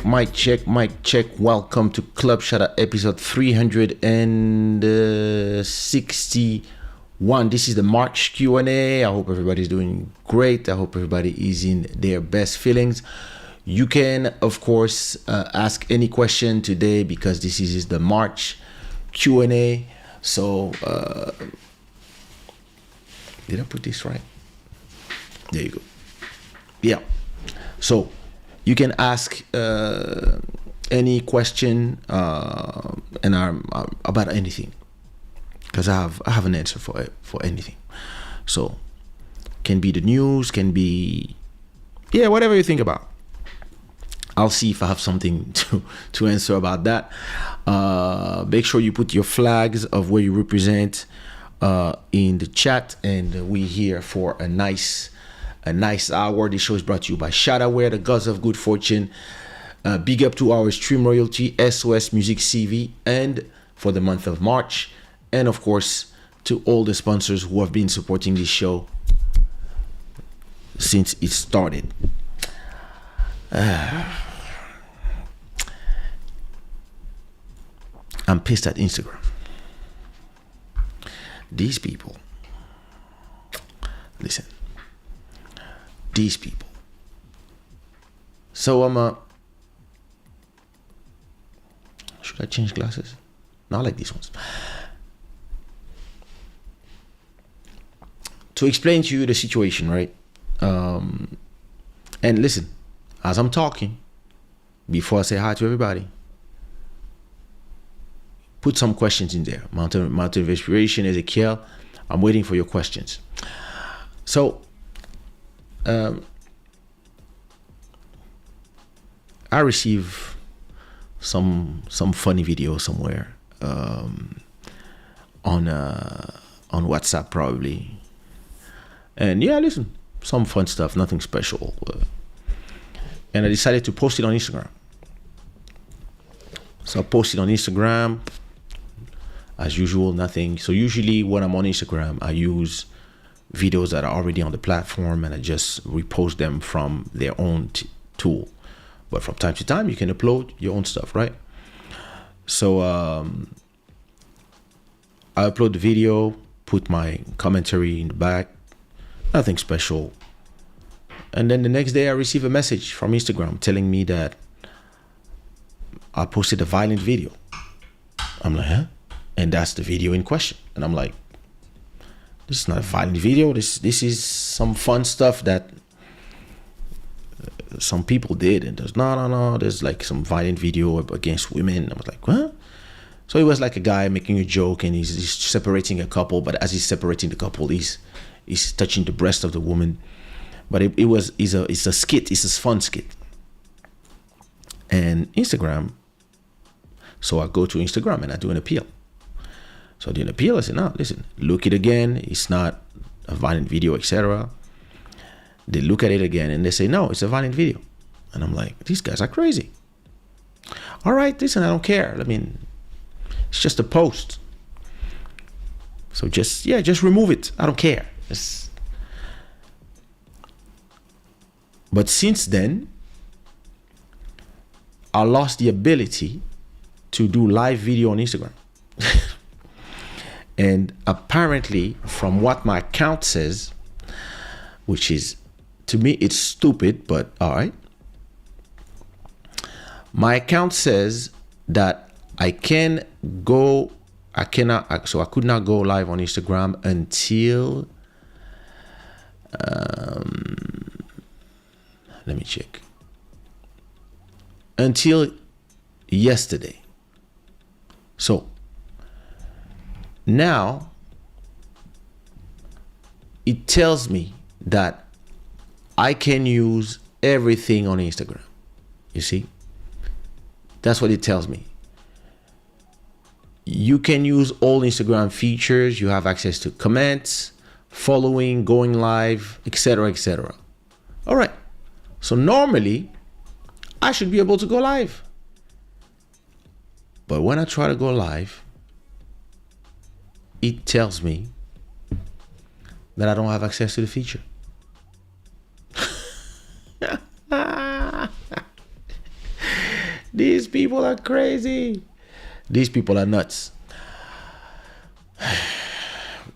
Mic check. Welcome to Club Shada episode 361. This is the March Q&A. I hope everybody's doing great. I hope everybody is in their best feelings. You can, of course, ask any question today because this is the March Q&A. So, did I put this right? There you go. Yeah. So, you can ask any question and about anything, because I have an answer for anything. So, can be the news, can be whatever you think about. I'll see if I have something to answer about that. Make sure you put your flags of where you represent in the chat, and we're here for a nice hour. This show is brought to you by Shada, where the gods of good fortune. Big up to our stream royalty, SOS Music CV, and for the month of March, and of course to all the sponsors who have been supporting this show since it started. I'm pissed at Instagram. These people, listen, these people. So should I change glasses? No, I like these ones. To explain to you the situation, right? And listen, as I'm talking, before I say hi to everybody, put some questions in there. Mountain of Inspiration, Ezekiel, I'm waiting for your questions. So, I receive some funny video somewhere on WhatsApp probably, and yeah, listen, some fun stuff, nothing special, and I decided to post it on Instagram. So I posted on Instagram. As usual, nothing. So usually when I'm on Instagram, I use videos that are already on the platform and I just repost them from their own tool. But from time to time, you can upload your own stuff, right? So I upload the video, put my commentary in the back, nothing special. And then the next day I receive a message from Instagram telling me that I posted a violent video. I'm like, huh? And that's the video in question. And I'm like, this is not a violent video. This is some fun stuff that some people did. And there's no, there's like some violent video against women. I was like, what? So it was like a guy making a joke and he's separating a couple. But as he's separating the couple, he's touching the breast of the woman. But it's a skit. It's a fun skit. And Instagram. So I go to Instagram and I do an appeal. So I do an appeal. I said, no, listen, look it again. It's not a violent video, etc. They look at it again and they say, no, it's a violent video. And I'm like, these guys are crazy. All right, listen, I don't care. I mean, it's just a post. So just remove it. I don't care. But since then, I lost the ability to do live video on Instagram. And apparently, from what my account says, which is, to me, it's stupid, but all right. My account says that I could not go live on Instagram until, let me check. Until yesterday. So now it tells me that I can use everything on Instagram. You see? That's what it tells me. You can use all Instagram features. You have access to comments, following, going live, etc., etc. All right. So normally I should be able to go live. But when I try to go live, it tells me that I don't have access to the feature. These people are crazy. These people are nuts.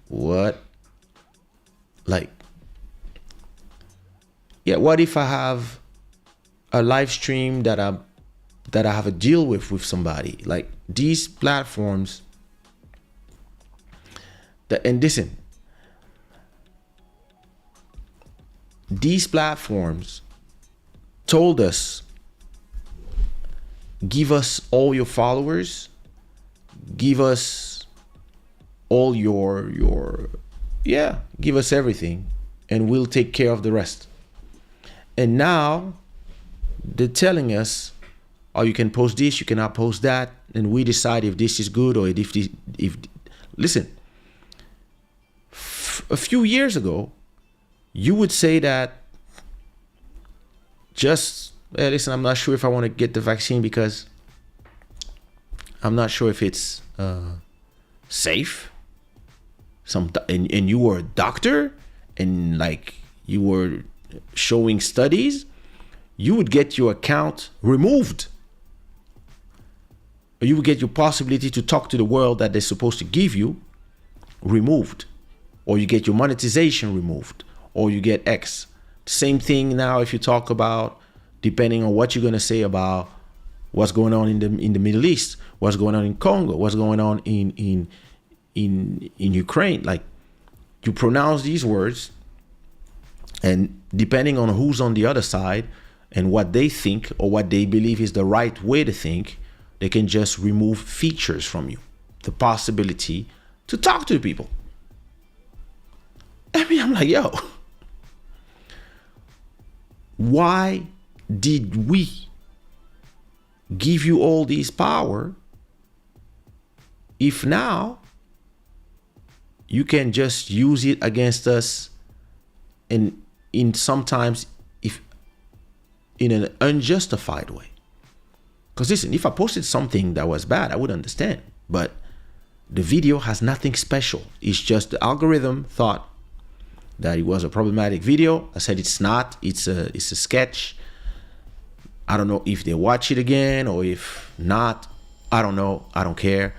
What? Like, yeah, what if I have a live stream that I have a deal with somebody? Like, these platforms and listen, these platforms told us, give us all your followers, give us all your give us everything and we'll take care of the rest. And now they're telling us, oh, you can post this, you cannot post that, and we decide if this is good or if listen, a few years ago, you would say that just, hey, listen, I'm not sure if I want to get the vaccine because I'm not sure if it's safe. And you were a doctor and like you were showing studies, you would get your account removed. Or you would get your possibility to talk to the world that they're supposed to give you removed. Or you get your monetization removed. Or you get X. Same thing now if you talk about, depending on what you're going to say about what's going on in the Middle East, what's going on in Congo, what's going on in Ukraine. Like, you pronounce these words, and depending on who's on the other side and what they think or what they believe is the right way to think, they can just remove features from you, the possibility to talk to people. I mean, I'm like, yo, why did we give you all this power if now you can just use it against us in sometimes if in an unjustified way? Because listen, if I posted something that was bad, I would understand. But the video has nothing special. It's just the algorithm thought that it was a problematic video. I said it's not. It's a sketch. I don't know if they watch it again or if not. I don't know. I don't care.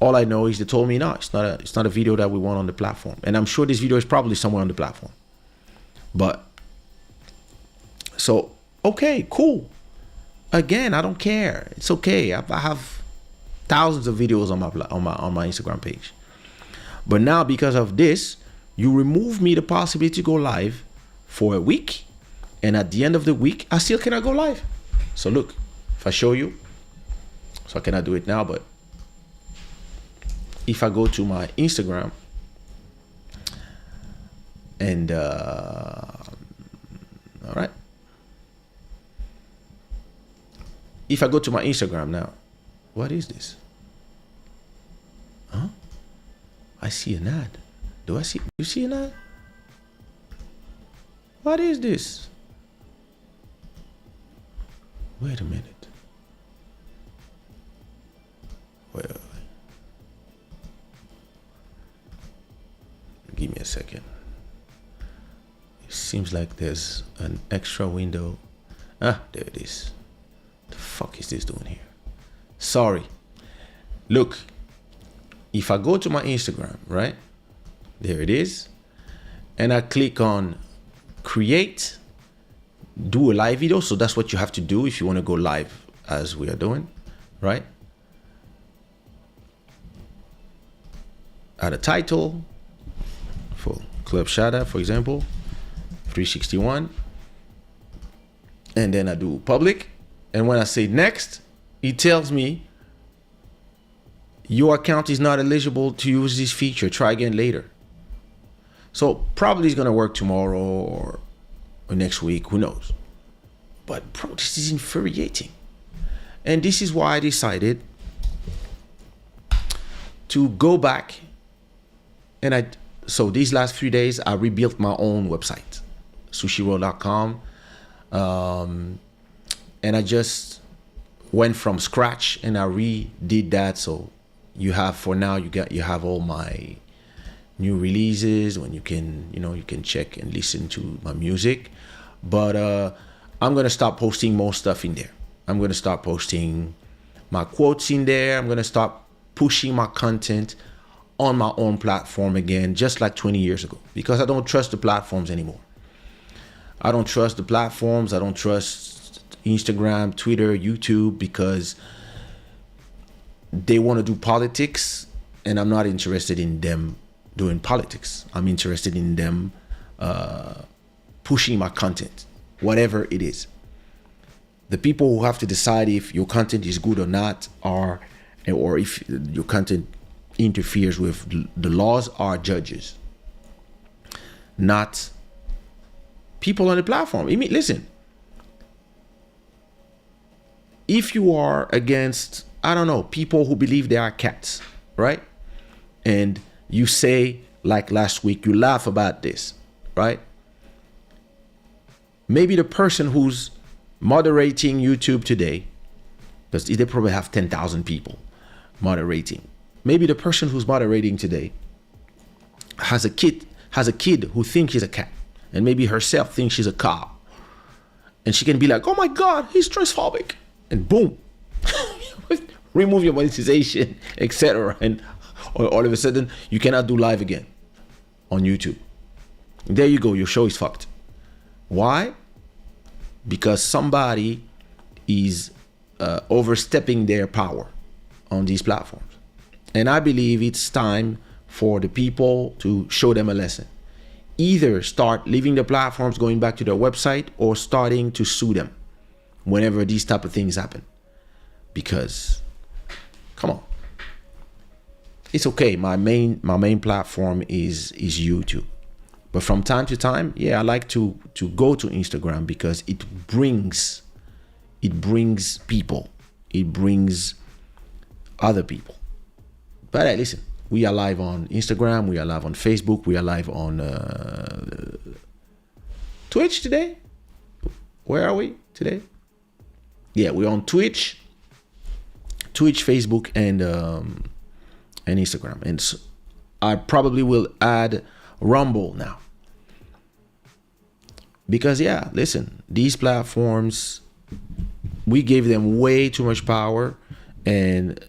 All I know is they told me no, it's not a video that we want on the platform. And I'm sure this video is probably somewhere on the platform. But so okay, cool. Again, I don't care. It's okay. I have thousands of videos on my Instagram page. But now because of this, you remove me the possibility to go live for a week, and at the end of the week, I still cannot go live. So look, if I show you, so I cannot do it now, but if I go to my Instagram and all right. If I go to my Instagram now, what is this? Huh? I see an ad. Do you see an ad? What is this? Wait a minute. Wait. Give me a second. It seems like there's an extra window. Ah, there it is. The fuck is this doing here? Sorry. Look, if I go to my Instagram, right? There it is. And I click on create, do a live video. So that's what you have to do if you want to go live as we are doing, right? Add a title for Club Shada, for example, 361. And then I do public. And when I say next, it tells me your account is not eligible to use this feature. Try again later. So probably it's going to work tomorrow or next week. Who knows? But bro, this is infuriating. And this is why I decided to go back. And so these last few days, I rebuilt my own website, sushiro.com. And I just went from scratch and I redid that. So you have, for now, you have all my new releases when you can check and listen to my music. But I'm going to start posting more stuff in there. I'm going to start posting my quotes in there. I'm going to start pushing my content on my own platform again, just like 20 years ago, because I don't trust the platforms anymore. I don't trust the platforms. I don't trust Instagram, Twitter, YouTube, because they want to do politics, and I'm not interested in them doing politics. I'm interested in them pushing my content, whatever it is. The people who have to decide if your content is good or not or if your content interferes with the laws are judges, not people on the platform. I mean, listen, if you are against, I don't know, people who believe they are cats, right? And you say, like last week, you laugh about this, right? Maybe the person who's moderating YouTube today, because they probably have 10,000 people moderating. Maybe the person who's moderating today has a kid who thinks she's a cat, and maybe herself thinks she's a cow. And she can be like, oh my God, he's transphobic. And boom, remove your monetization, etc. And all of a sudden, you cannot do live again on YouTube. There you go, your show is fucked. Why? Because somebody is overstepping their power on these platforms. And I believe it's time for the people to show them a lesson. Either start leaving the platforms, going back to their website, or starting to sue them whenever these type of things happen. Because, come on, it's okay. My main platform is YouTube, but from time to time, yeah, I like to go to Instagram because it brings people, it brings other people. But hey, listen, we are live on Instagram, we are live on Facebook, we are live on Twitch today. Where are we today? Yeah, we're on Twitch, Facebook, and Instagram. And so I probably will add Rumble now. Because yeah, listen, these platforms, we gave them way too much power, and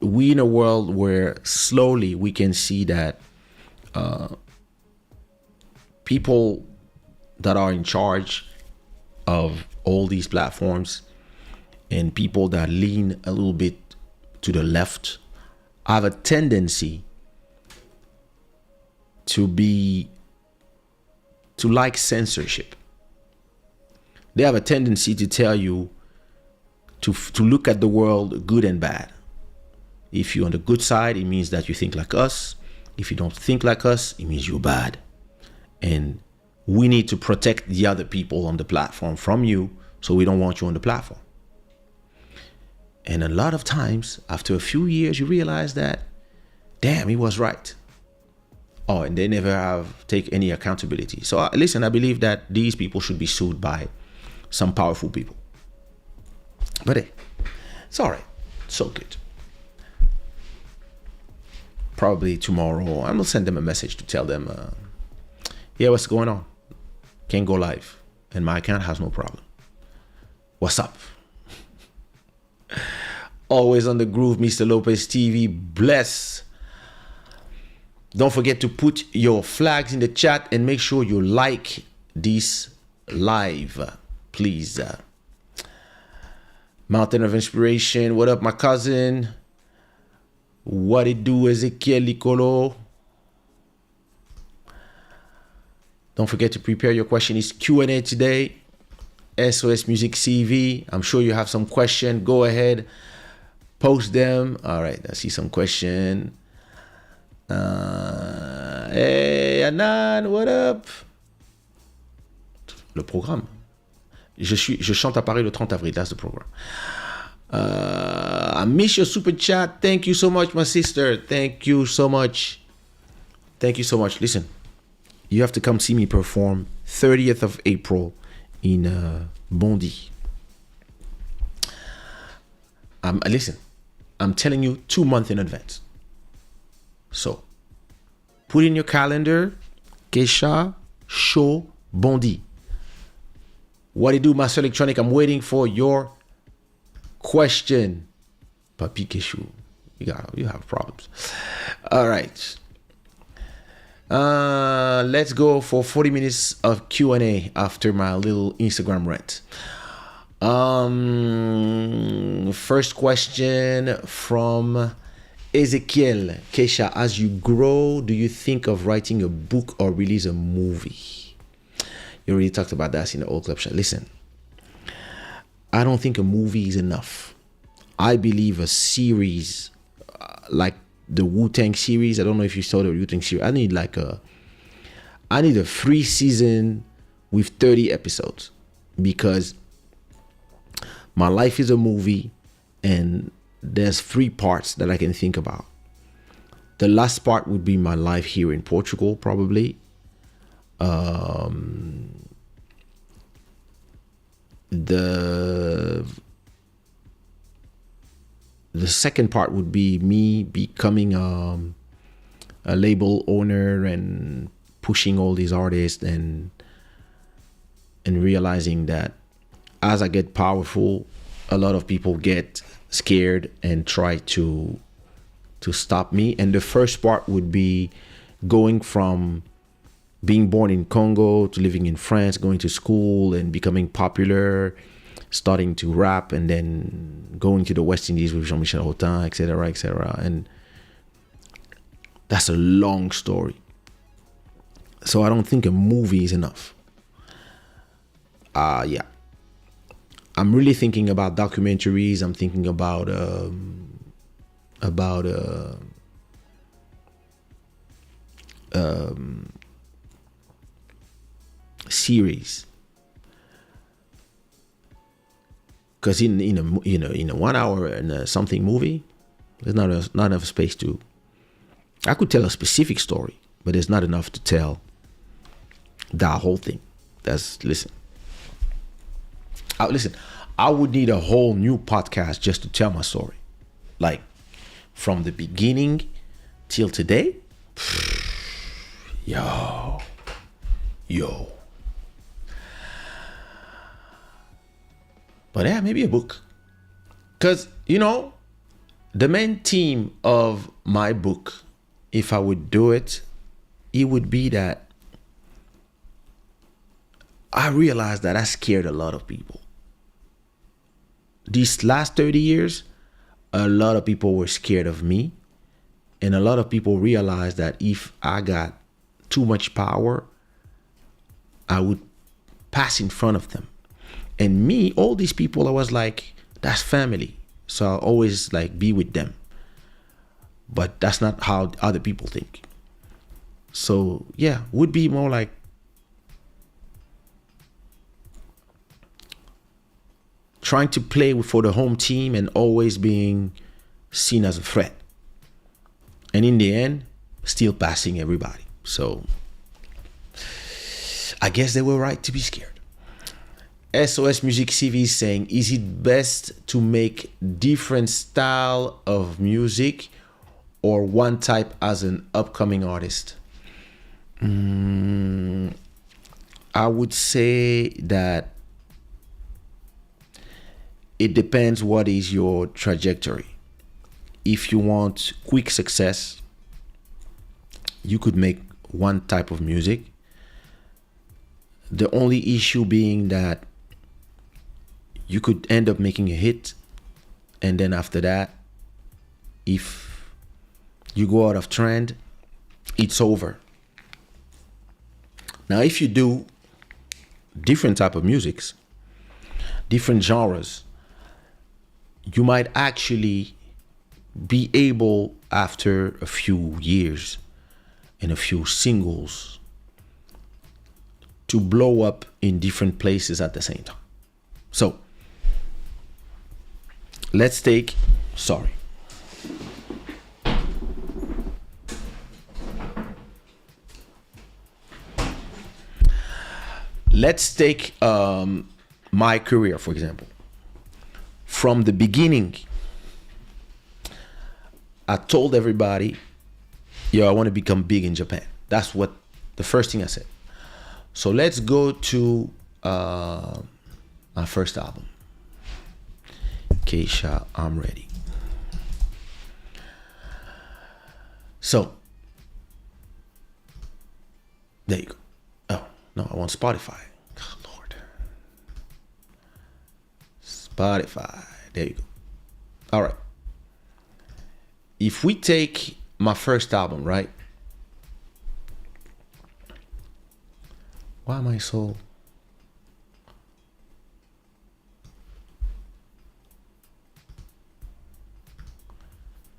we in a world where slowly we can see that people that are in charge of all these platforms and people that lean a little bit to the left have a tendency to like censorship. They have a tendency to tell you to look at the world good and bad. If you're on the good side, it means that you think like us. If you don't think like us, it means you're bad. And we need to protect the other people on the platform from you, so we don't want you on the platform. And a lot of times, after a few years, you realize that, damn, he was right. Oh, and they never take any accountability. So listen, I believe that these people should be sued by some powerful people. But hey, it's all right. So good. Probably tomorrow, I'm gonna send them a message to tell them, yeah, what's going on? Can't go live, and my account has no problem. What's up? Always on the groove, Mr. Lopez TV. Bless. Don't forget to put your flags in the chat and make sure you like this live, please. Mountain of Inspiration. What up, my cousin? What it do, Ezekiel Nicolo? Don't forget to prepare your question. It's Q&A today. SOS Music CV. I'm sure you have some question. Go ahead, post them. All right, I see some question. Hey, Anan, what up? Le programme. Je chante à Paris le 30 avril. That's the program. I miss your super chat. Thank you so much, my sister. Thank you so much. Thank you so much. Listen, you have to come see me perform 30th of April in Bondy. Listen, I'm telling you 2 months in advance. So, put in your calendar, Kaysha Show Bondy. What it do, Master Electronic? I'm waiting for your question. Papi Keshu, you have problems. All right. Let's go for 40 minutes of Q&A after my little Instagram rant. First question from Ezekiel. Kaysha, as you grow, do you think of writing a book or release a movie? You already talked about that in the old club chat. Listen, I don't think a movie is enough. I believe a series like the Wu-Tang series. I don't know if you saw the Wu-Tang series. I need a 3-season with 30 episodes, because My life is a movie, and there's three parts that I can think about. The last part would be my life here in Portugal, probably. The second part would be me becoming a label owner and pushing all these artists, and realizing that as I get powerful, a lot of people get scared and try to stop me. And the first part would be going from being born in Congo to living in France, going to school and becoming popular, starting to rap, and then going to the West Indies with Jean-Michel Hotin, etc., etc. And that's a long story. So I don't think a movie is enough. Yeah. I'm really thinking about documentaries. I'm thinking about series. Because in a 1 hour and something movie, there's not enough space to. I could tell a specific story, but there's not enough to tell that whole thing. Listen. I would need a whole new podcast just to tell my story, like from the beginning till today. Yo. But yeah, maybe a book. Because, the main theme of my book, if I would do it, it would be that I realized that I scared a lot of people. These last 30 years, a lot of people were scared of me. And a lot of people realized that if I got too much power, I would pass in front of them. And me, all these people, I was like, that's family. So I'll always be with them. But that's not how other people think. So yeah, would be more like trying to play for the home team and always being seen as a threat. And in the end, still passing everybody. So I guess they were right to be scared. SOS Music CV is saying, is it best to make different style of music or one type as an upcoming artist? I would say that it depends what is your trajectory. If you want quick success, you could make one type of music. The only issue being that you could end up making a hit, and then after that, if you go out of trend, it's over. Now, if you do different type of musics, different genres, you might actually be able, after a few years and a few singles, to blow up in different places at the same time. So let's take my career, for example. From the beginning, I told everybody, I want to become big in Japan. That's what the first thing I said. So let's go to my first album, Kaysha, I'm Ready. So there you go. Oh no, I want Spotify. Oh, Lord. Spotify. There you go. All right. If we take my first album, right? Why am I so...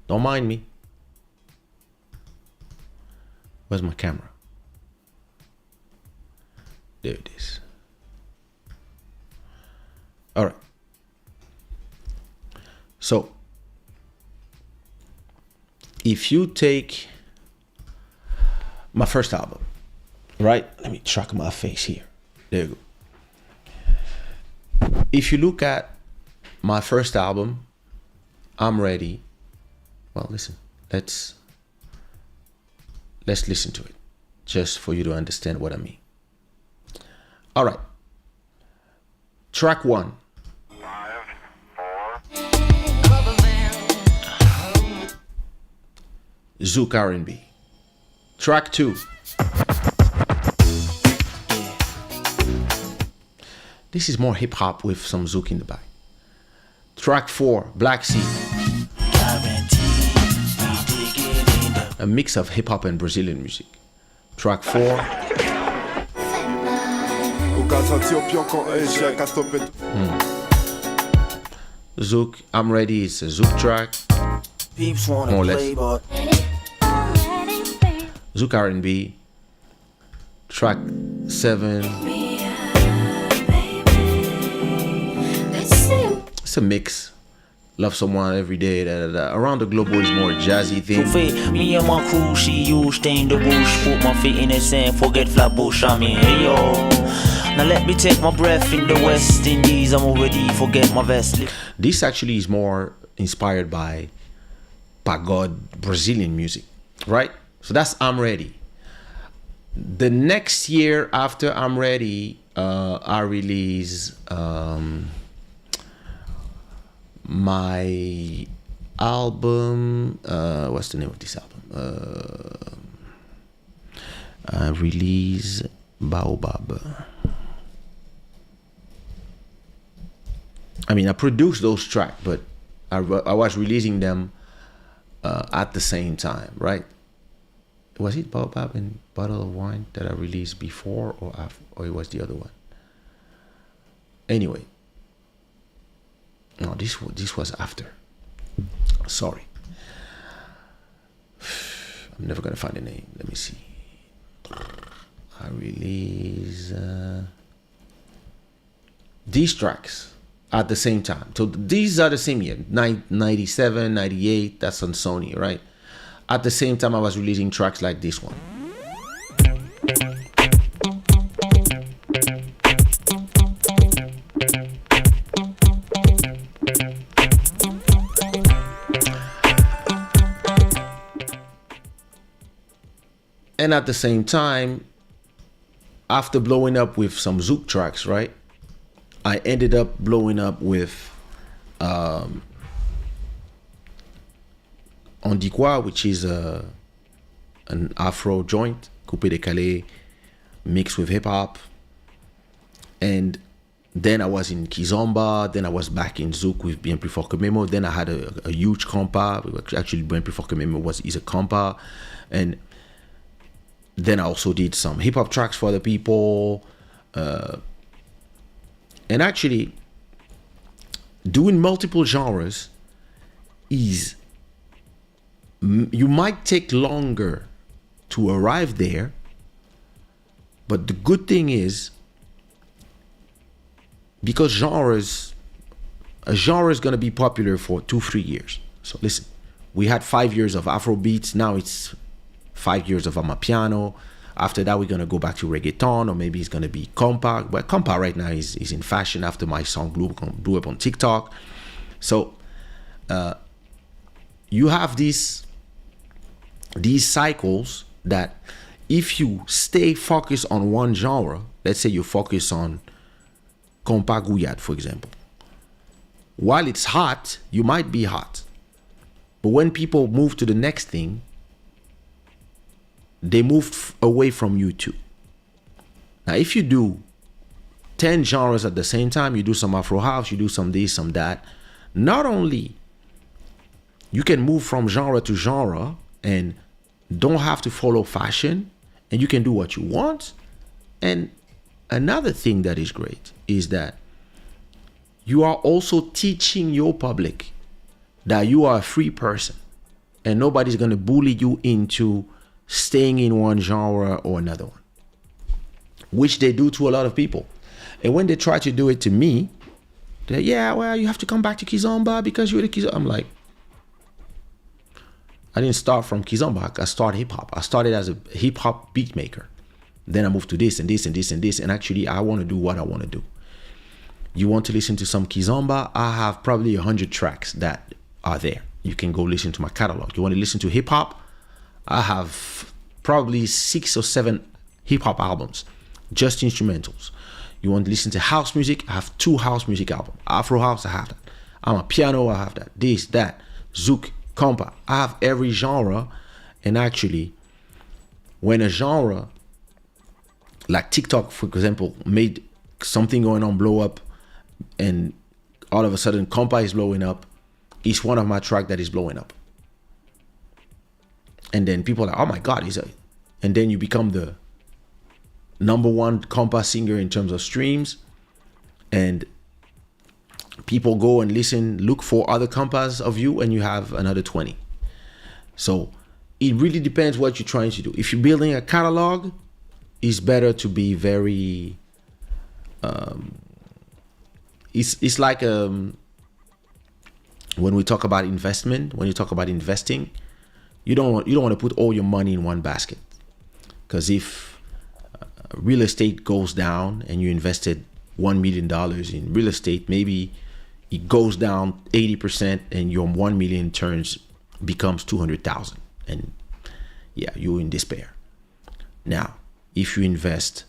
Don't mind me. Where's my camera? There it is. All right. So if you take my first album, right? Let me track my face here. There you go. If you look at my first album, I'm Ready. Well, listen, let's listen to it just for you to understand what I mean. All right. Track 1. 5, 4. Zouk R&B. Track 2. This is more hip hop with some Zouk in the back. Track 4, Black Sea. A mix of hip hop and Brazilian music. Track 4. Zouk, I'm Ready. It's a Zouk track. More or less. Zouk R&B. Track 7. It's a mix. Love someone every day. Around the globe is more jazzy thing. Me and my crew, she used stay in the bush, put my feet in the sand, forget Flatbush. I mean, hey yo. Now let me take my breath in the West Indies. I'm already forget my vest. This actually is more inspired by pagode Brazilian music, right? So that's I'm Ready. The next year after I'm Ready, I release my album. What's the name of this album? I release Baobab. I mean, I produced those tracks, but I was releasing them at the same time, right? Was it Baobab and Bottle of Wine that I released before or after, or it was the other one? Anyway, no, this was after. Sorry, I'm never gonna find the name. Let me see. I release these tracks at the same time. So these are the same year, 97, 98. That's on Sony, right? At the same time, I was releasing tracks like this one. And at the same time, after blowing up with some Zouk tracks, right, I ended up blowing up with On Dit Quoi, which is an Afro joint, coupé décalé, mixed with hip hop. And then I was in Kizomba, then I was back in Zouk with Bien Plus Fort Que Memo. Then I had a huge compa. Actually, Bien Plus Fort Que Memo is a compa. And then I also did some hip hop tracks for other people. And actually, doing multiple genres is, you might take longer to arrive there, but the good thing is, because a genre is going to be popular for 2-3 years. So listen, we had 5 years of Afro beats. Now it's 5 years of Amapiano. After that, we're going to go back to reggaeton, or maybe it's going to be compa. But compa right now is in fashion after my song blew up on TikTok. So you have these cycles that if you stay focused on one genre, let's say you focus on compa guyad, for example. While it's hot, you might be hot. But when people move to the next thing, they move away from you too. Now, if you do 10 genres at the same time, you do some Afro house, you do some this, some that, not only you can move from genre to genre and don't have to follow fashion, and you can do what you want. And another thing that is great is that you are also teaching your public that you are a free person and nobody's going to bully you into staying in one genre or another one, which they do to a lot of people. And when they try to do it to me, They're, yeah, well, you have to come back to Kizomba because you're the Kizomba. I'm like, I didn't start from Kizomba. I started hip hop. I started as a hip hop beat maker. Then I moved to this and this and this and this. And actually, I want to do what I want to do. You want to listen to some Kizomba? I have probably 100 tracks that are there. You can go listen to my catalog. You want to listen to hip hop? I have probably 6 or 7 hip hop albums, just instrumentals. You want to listen to house music? I have 2 house music albums. Afro house, I have that. I'm a piano, I have that. This, that, Zouk, compa. I have every genre. And actually, when a genre like TikTok, for example, made something going on blow up, and all of a sudden compa is blowing up, it's one of my track that is blowing up. And then people are like, oh my God, and then you become the #1 compa singer in terms of streams, and people go and listen, look for other compas of you, and you have another 20. So it really depends what you're trying to do. If you're building a catalog, it's better to be very it's like when we talk about investment, when you talk about investing, you don't want to put all your money in one basket. Because if real estate goes down and you invested $1 million in real estate, maybe it goes down 80% and your 1 million becomes 200,000, and yeah, you're in despair. Now, if you invest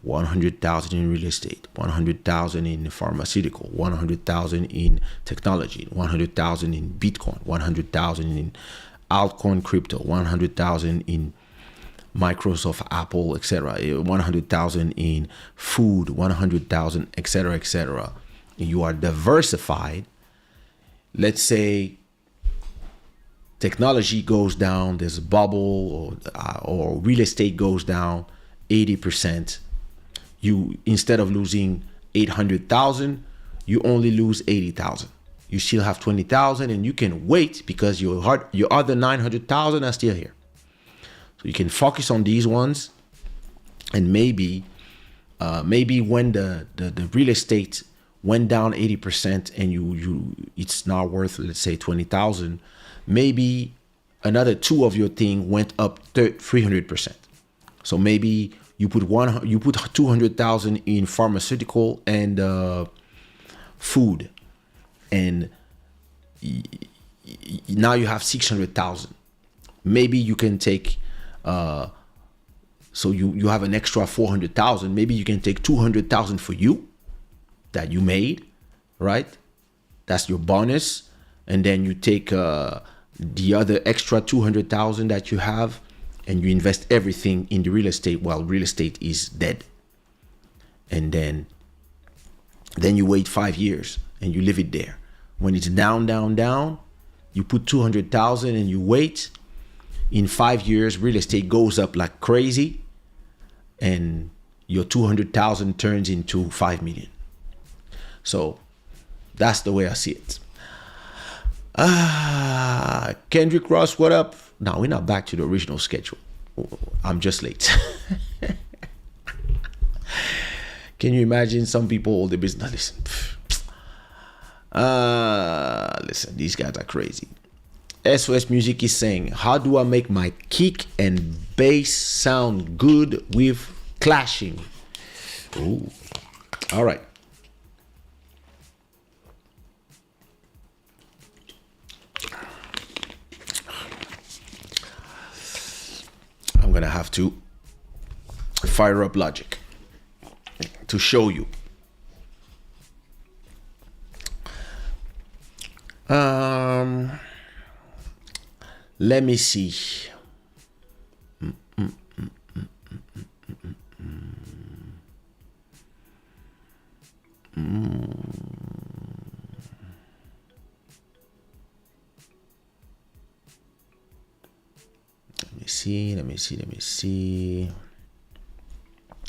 100,000 in real estate, 100,000 in pharmaceutical, 100,000 in technology, 100,000 in Bitcoin, 100,000 in altcoin crypto, 100,000 in Microsoft, Apple, etc., 100,000 in food, 100,000, etc., etc. You are diversified. Let's say technology goes down, there's a bubble, or real estate goes down 80%. You, instead of losing 800,000, you only lose 80,000. You still have 20,000, and you can wait because your other 900,000 are still here. So you can focus on these ones, and maybe when the real estate went down 80% and it's now worth, let's say, 20,000, maybe another 2 of your thing went up 300%. So maybe you put 200,000 in pharmaceutical and food, and now you have 600,000. Maybe you can take so you have an extra 400,000. Maybe you can take 200,000 for you that you made, right? That's your bonus. And then you take the other extra 200,000 that you have, and you invest everything in the real estate while real estate is dead. And then you wait 5 years and you leave it there. When it's down, you put 200,000 and you wait. In 5 years, real estate goes up like crazy, and your 200,000 turns into 5 million. So that's the way I see it. Kendrick Ross, what up? No, we're not back to the original schedule. I'm just late. Can you imagine some people, all the business? Listen, these guys are crazy. SOS Music is saying, how do I make my kick and bass sound good with clashing? Ooh. All right. I'm gonna have to fire up Logic to show you. Let me see. Let me see.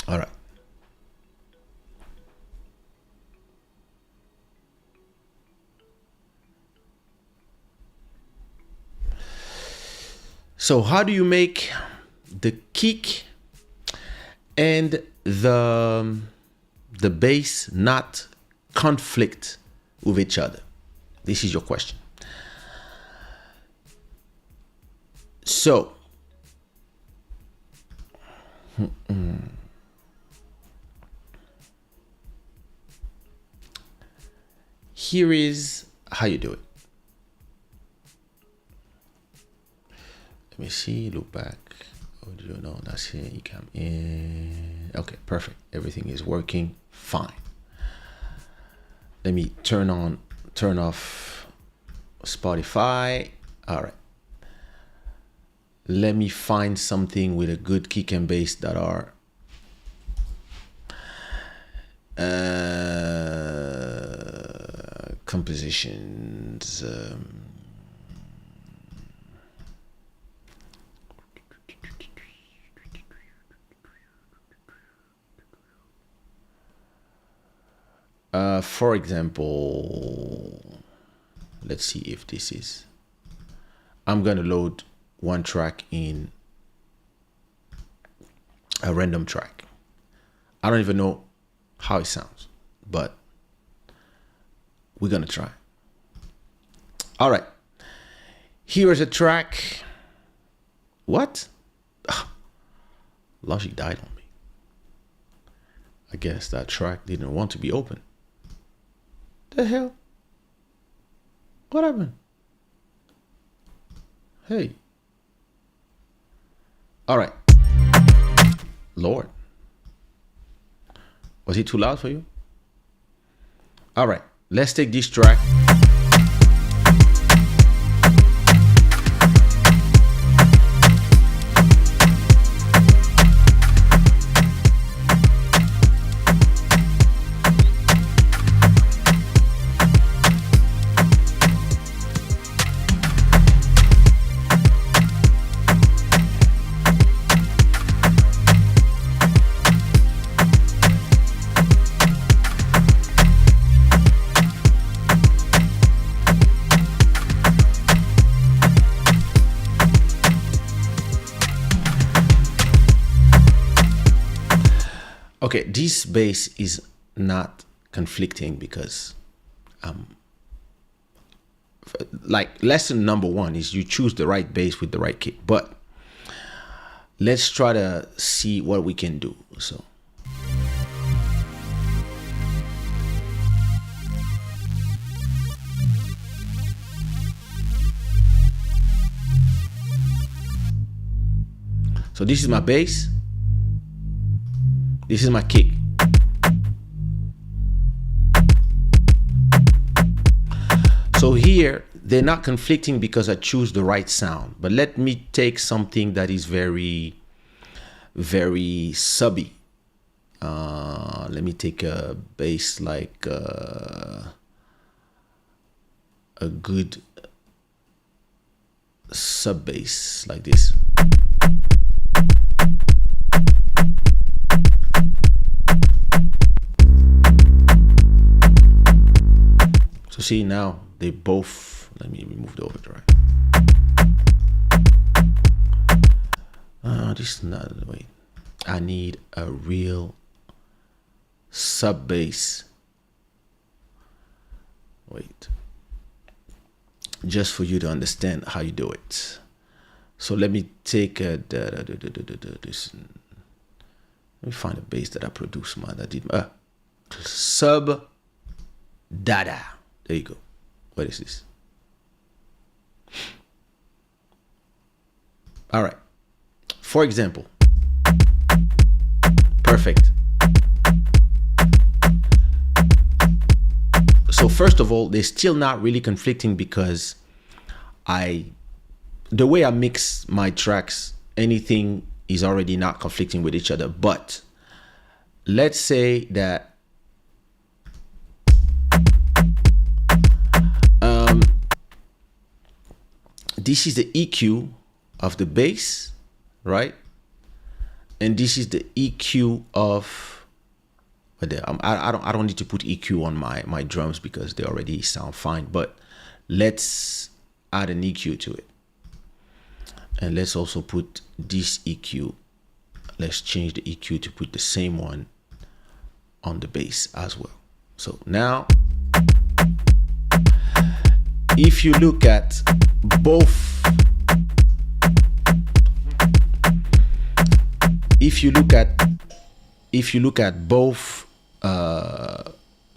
All right. So how do you make the kick and the bass not conflict with each other? This is your question. So, here is how you do it. Let me see, look back. Audio, no, that's here. You come in. Okay, perfect. Everything is working fine. Let me turn off Spotify. All right. Let me find something with a good kick and bass that are compositions. For example, let's see if this is. I'm gonna load one track in a random track. I don't even know how it sounds, but we're gonna try. All right, here is a track. What? Logic died on me. I guess that track didn't want to be open. The hell? What happened? Hey. All right. Lord. Was it too loud for you? All right. Let's take this track. Okay, this bass is not conflicting because like lesson number one is you choose the right bass with the right kick. But let's try to see what we can do. So this is my bass. This is my kick. So here, they're not conflicting because I choose the right sound. But let me take something that is very, very subby. Let me take a bass like a good sub bass like this. So see now they both, let me remove the overdrive. This is not, wait. I need a real sub bass. Wait. Just for you to understand how you do it. So let me take this. Let me find a bass that I produced, man. That did sub dada. There you go. What is this? All right. For example, perfect. So first of all, they're still not really conflicting because the way I mix my tracks, anything is already not conflicting with each other. But let's say that this is the EQ of the bass, right? And this is the EQ of, I don't need to put EQ on my drums because they already sound fine, but let's add an EQ to it. And let's also put this EQ. Let's change the EQ to put the same one on the bass as well. So now if you look at both,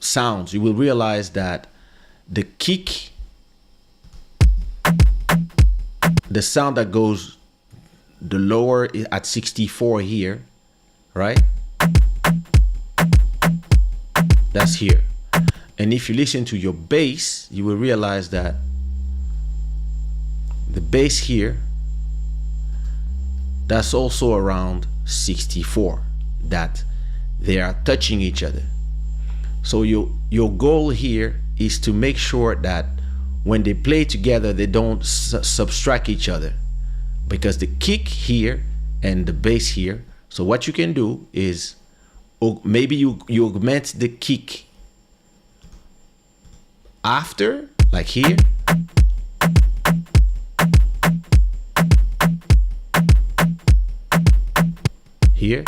sounds, you will realize that the kick, the sound that goes the lower is at 64 here, right? That's here. And if you listen to your bass, you will realize that the bass here, that's also around 64, that they are touching each other. So your goal here is to make sure that when they play together, they don't subtract each other, because the kick here and the bass here. So what you can do is maybe you augment the kick after, like here. Here.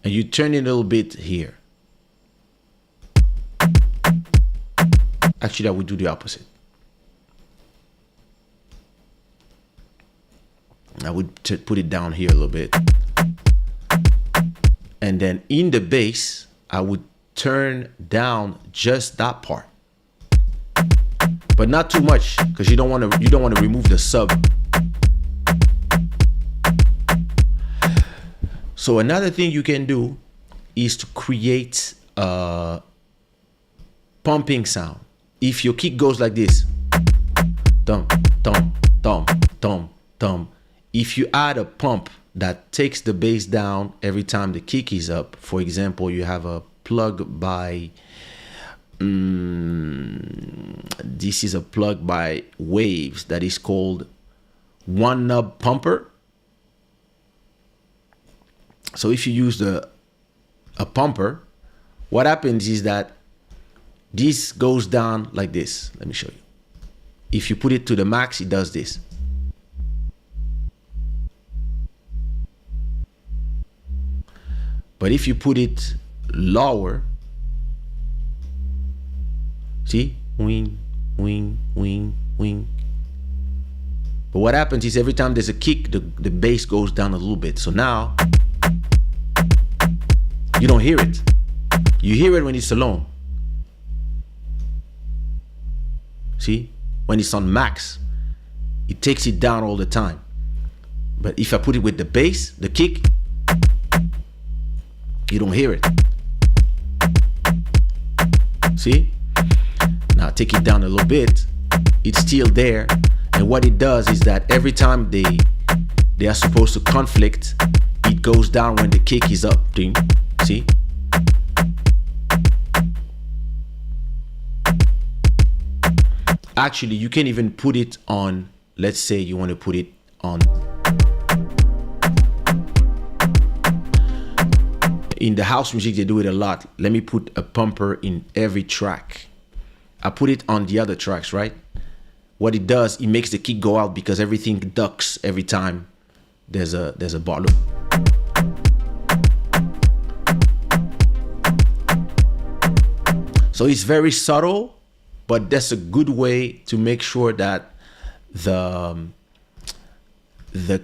And you turn it a little bit here. Actually, I would do the opposite. I would put it down here a little bit. And then in the bass, I would turn down just that part. But not too much, because you don't want to remove the sub. So another thing you can do is to create a pumping sound. If your kick goes like this, thump, thump, thump, thump, thump. If you add a pump that takes the bass down every time the kick is up, for example, you have a plug by, this is a plug by Waves that is called One Knob Pumper. So if you use a pumper, what happens is that this goes down like this. Let me show you. If you put it to the max, it does this. But if you put it lower, see? Wing, wing, wing, wing. But what happens is every time there's a kick, the bass goes down a little bit. So now, you don't hear it. You hear it when it's alone. See? When it's on max, it takes it down all the time. But if I put it with the bass, the kick, you don't hear it. See? Now take it down a little bit. It's still there. And what it does is that every time they are supposed to conflict, it goes down when the kick is up. Ding. See? Actually, you can even put it on, let's say you want to put it on. In the house music, they do it a lot. Let me put a pumper in every track. I put it on the other tracks, right? What it does, it makes the kick go out because everything ducks every time there's a bar loop. So it's very subtle, but that's a good way to make sure that the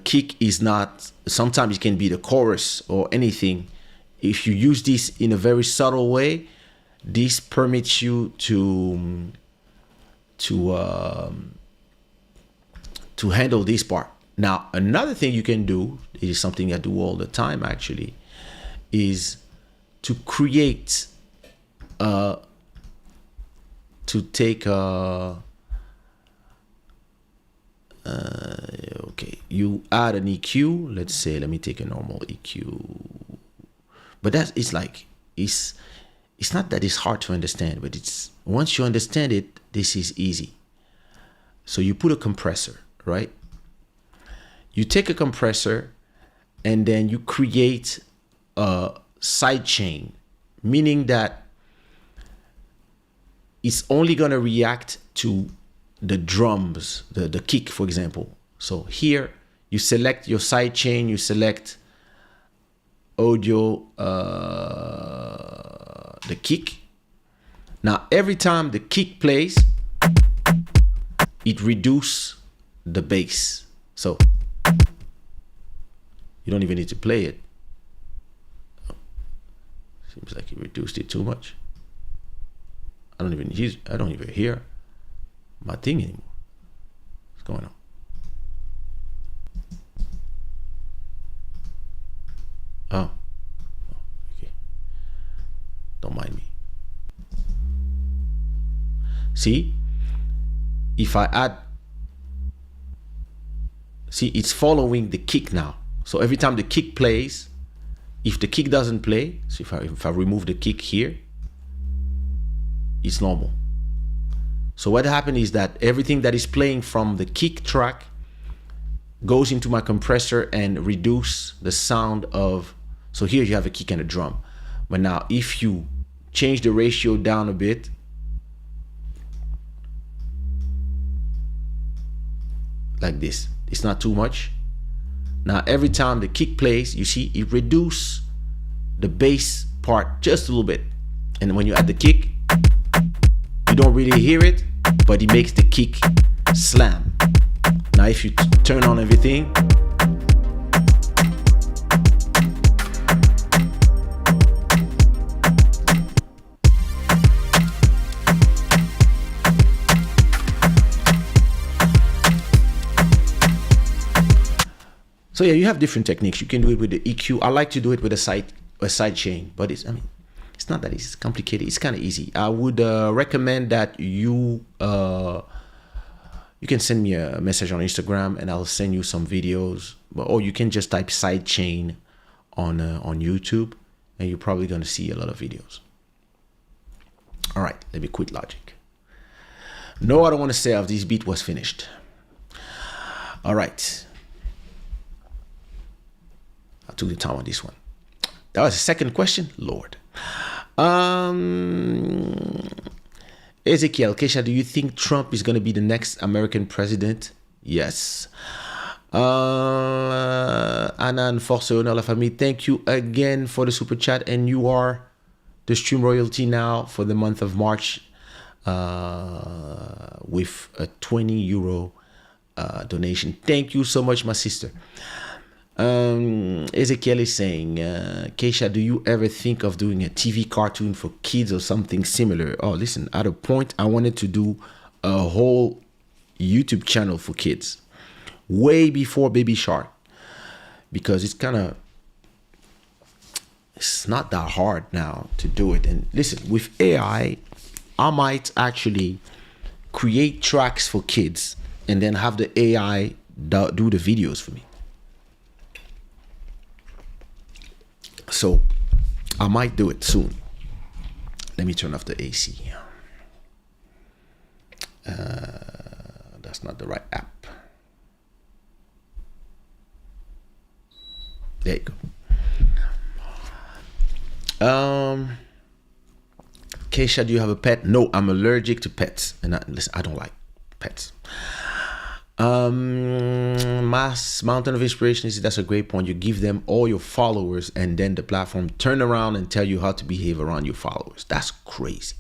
kick is not, sometimes it can be the chorus or anything. If you use this in a very subtle way, this permits you to handle this part. Now, another thing you can do, it is something I do all the time actually, is to create to take a okay, you add an EQ. Let's say, let me take a normal EQ, but that is like, it's not that it's hard to understand, but it's, once you understand it, this is easy. So you put a compressor, right? You take a compressor and then you create a side chain, meaning that it's only gonna react to the drums, the kick, for example. So here you select your side chain, you select audio, the kick. Now, every time the kick plays, it reduces the bass. So you don't even need to play it. Seems like you reduced it too much. I don't even hear my thing anymore. What's going on? Oh, okay. Don't mind me. See, if I add, see, it's following the kick now. So every time the kick plays, if the kick doesn't play, so if I remove the kick here, it's normal. So what happened is that everything that is playing from the kick track goes into my compressor and reduce the sound of, so here you have a kick and a drum. But now if you change the ratio down a bit, like this, it's not too much. Now every time the kick plays, you see it reduces the bass part just a little bit. And when you add the kick, you don't really hear it, but it makes the kick slam. Now if you turn on everything, so yeah, you have different techniques. You can do it with the EQ. I like to do it with a side chain, but it's not that easy. It's complicated. It's kind of easy. I would recommend that you can send me a message on Instagram and I'll send you some videos, or you can just type side chain on YouTube and you're probably going to see a lot of videos. All right, let me quit Logic. No, I don't want to say if this beat was finished. All right. I took the time on this one. That was the second question, Lord. Ezekiel, Kaysha, do you think Trump is going to be the next American president? Yes. Anan Force Honor La Famille, thank you again for the super chat, and you are the stream royalty now for the month of March with a 20 euro donation. Thank you so much, my sister. Ezekiel is saying, Kaysha, do you ever think of doing a TV cartoon for kids or something similar? Oh, listen, at a point I wanted to do a whole YouTube channel for kids way before Baby Shark, because it's not that hard now to do it. And listen, with AI, I might actually create tracks for kids and then have the AI do the videos for me. So I might do it soon. Let me turn off the AC. That's not the right app. There you go. Kaysha, do you have a pet? No, I'm allergic to pets, and listen, I don't like pets. Mass Mountain of Inspiration is, that's a great point. You give them all your followers and then the platform turn around and tell you how to behave around your followers. That's crazy.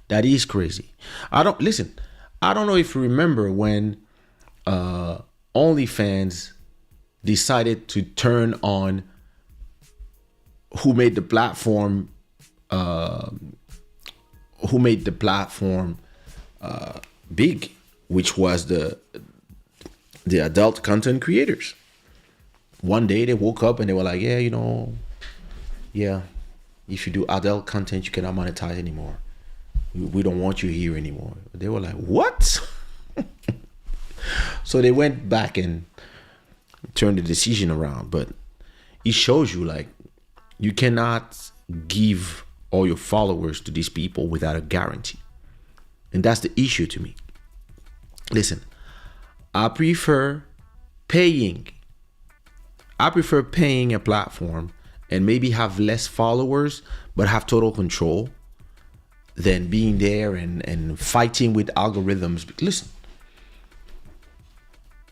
That is crazy. I don't know if you remember when OnlyFans decided to turn on who made the platform big, which was the adult content creators. One day they woke up and they were like, if you do adult content, you cannot monetize anymore. We don't want you here anymore. They were like, what? So they went back and turned the decision around. But it shows you, like, you cannot give all your followers to these people without a guarantee. And that's the issue to me. Listen, I prefer paying a platform and maybe have less followers but have total control than being there and fighting with algorithms. Listen,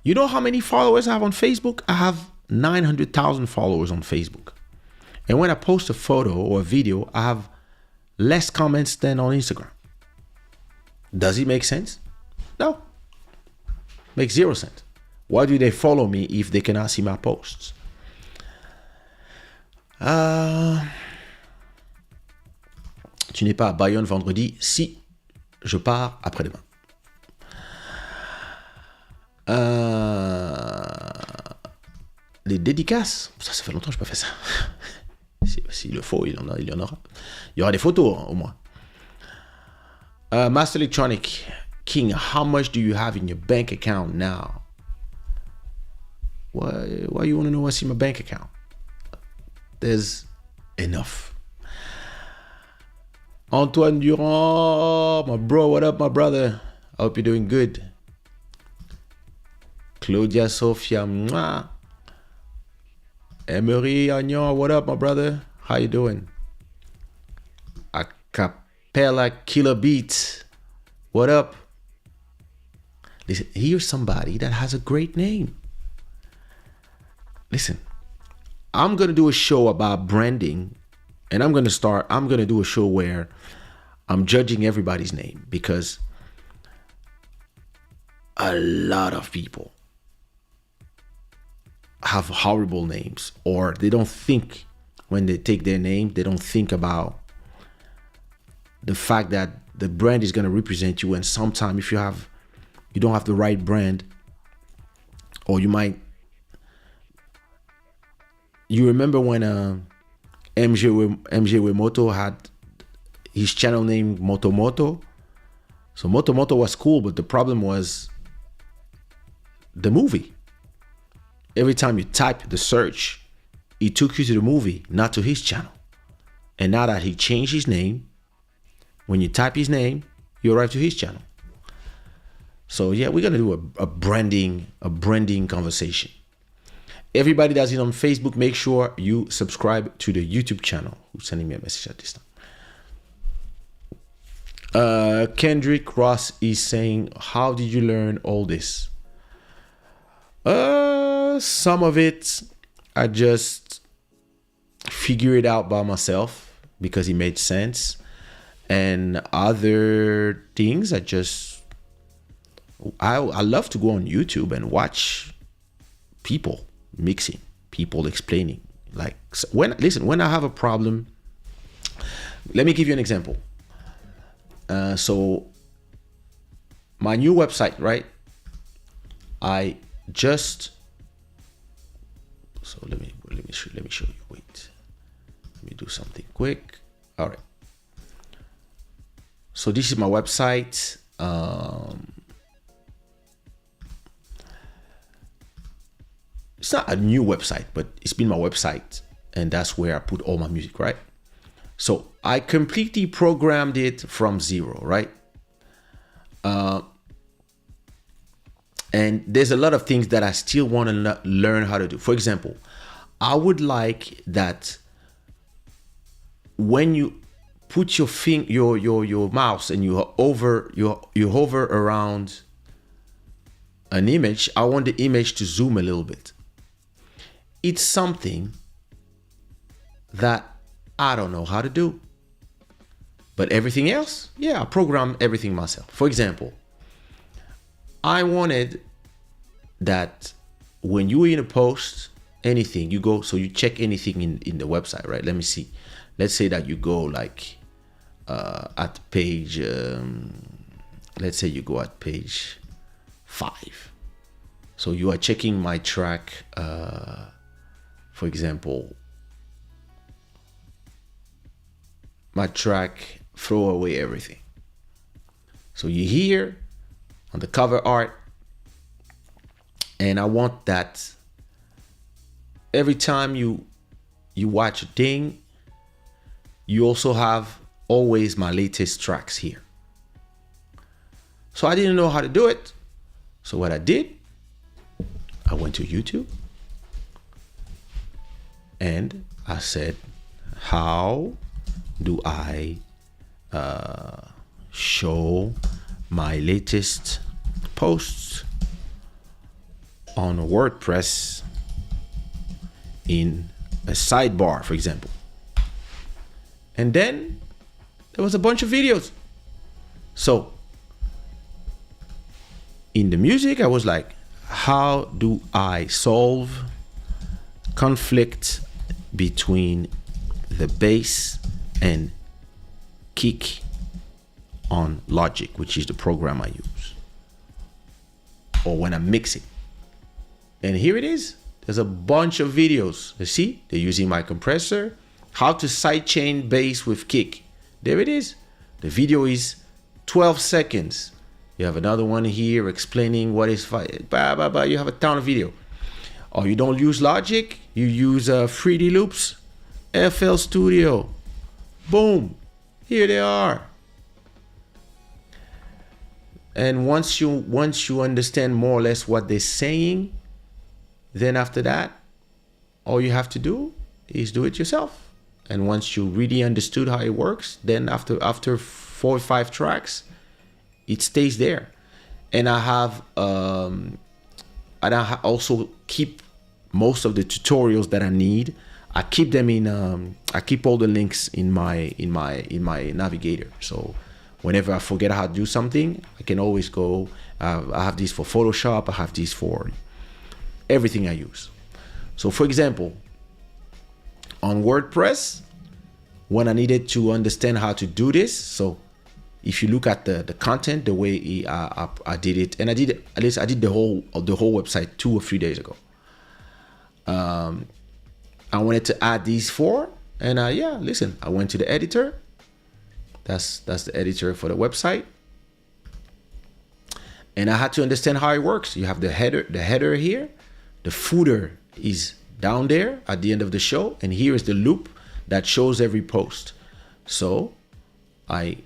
you know how many followers I have on Facebook? I have 900,000 followers on Facebook. And when I post a photo or a video, I have less comments than on Instagram. Does it make sense? No. Makes zero sense. Why do they follow me if they cannot see my posts? Tu n'es pas à Bayonne vendredi? Si, je pars après-demain. Les dédicaces, ça fait longtemps que je n'ai pas fait ça. S'il le faut, il y en aura. Il y aura des photos, hein, au moins. Master Electronic King, how much do you have in your bank account now? Why you want to know what's in my bank account? There's enough. Antoine Durand, my bro, what up, my brother? I hope you're doing good. Claudia Sofia, mwah. Emery Agnon, what up, my brother? How you doing? Acapella Killer Beats, what up? Listen, here's somebody that has a great name. Listen, I'm going to do a show about branding, and I'm going to do a show where I'm judging everybody's name, because a lot of people have horrible names, or they don't think, when they take their name, they don't think about the fact that the brand is going to represent you. And sometimes if you don't have the right brand, or you remember when MJ Wemoto had his channel name Motomoto. So Motomoto was cool, but the problem was the movie. Every time you type the search, it took you to the movie, not to his channel. And now that he changed his name, when you type his name, you arrive to his channel. So yeah, we're gonna do a branding conversation. Everybody that's in on Facebook, make sure you subscribe to the YouTube channel. Who's sending me a message at this time? Kendrick Ross is saying, how did you learn all this? Some of it I just figure it out by myself because it made sense, and other things I love to go on YouTube and watch people mixing, people explaining. Like when I have a problem, let me give you an example. So my new website, right? Let me show you. Wait, let me do something quick. All right. So this is my website. It's not a new website, but it's been my website, and that's where I put all my music, right? So I completely programmed it from zero, right? And there's a lot of things that I still want to learn how to do. For example, I would like that when you put your mouse and you hover around an image, I want the image to zoom a little bit. It's something that I don't know how to do. But everything else, yeah, I program everything myself. For example, I wanted that when you in a post, anything, you check anything in the website, right? Let me see. Let's say that you go like at page, let's say you go at page 5. So you are checking my track, for example, my track, Throw Away Everything. So you hear on the cover art, and I want that every time you watch a thing, you also have always my latest tracks here. So I didn't know how to do it. So what I did, I went to YouTube and I said, how do I show my latest posts on WordPress in a sidebar, for example? And then There was a bunch of videos. So in the music, I was like, how do I solve conflict between the bass and kick on Logic, which is the program I use, or when I'm mixing? And here it is. There's a bunch of videos. You see, they're using my compressor, how to sidechain bass with kick. There it is. The video is 12 seconds. You have another one here explaining what is you have a ton of video. Or you don't use Logic, you use 3D loops, FL Studio. Boom, here they are. And once you understand more or less what they're saying, then after that, all you have to do is do it yourself. And once you really understood how it works, then after 4 or 5 tracks, it stays there. And I have also keep most of the tutorials that I need. I keep them in. I keep all the links in my navigator. So whenever I forget how to do something, I can always go. I have these for Photoshop. I have these for everything I use. So for example, on WordPress, when I needed to understand how to do this, so if you look at the content, the way I did it, and I did the whole website 2 or 3 days ago. I wanted to add these 4, and listen, I went to the editor. That's the editor for the website, and I had to understand how it works. You have the header here, the footer is down there at the end of the show, and here is the loop that shows every post. So I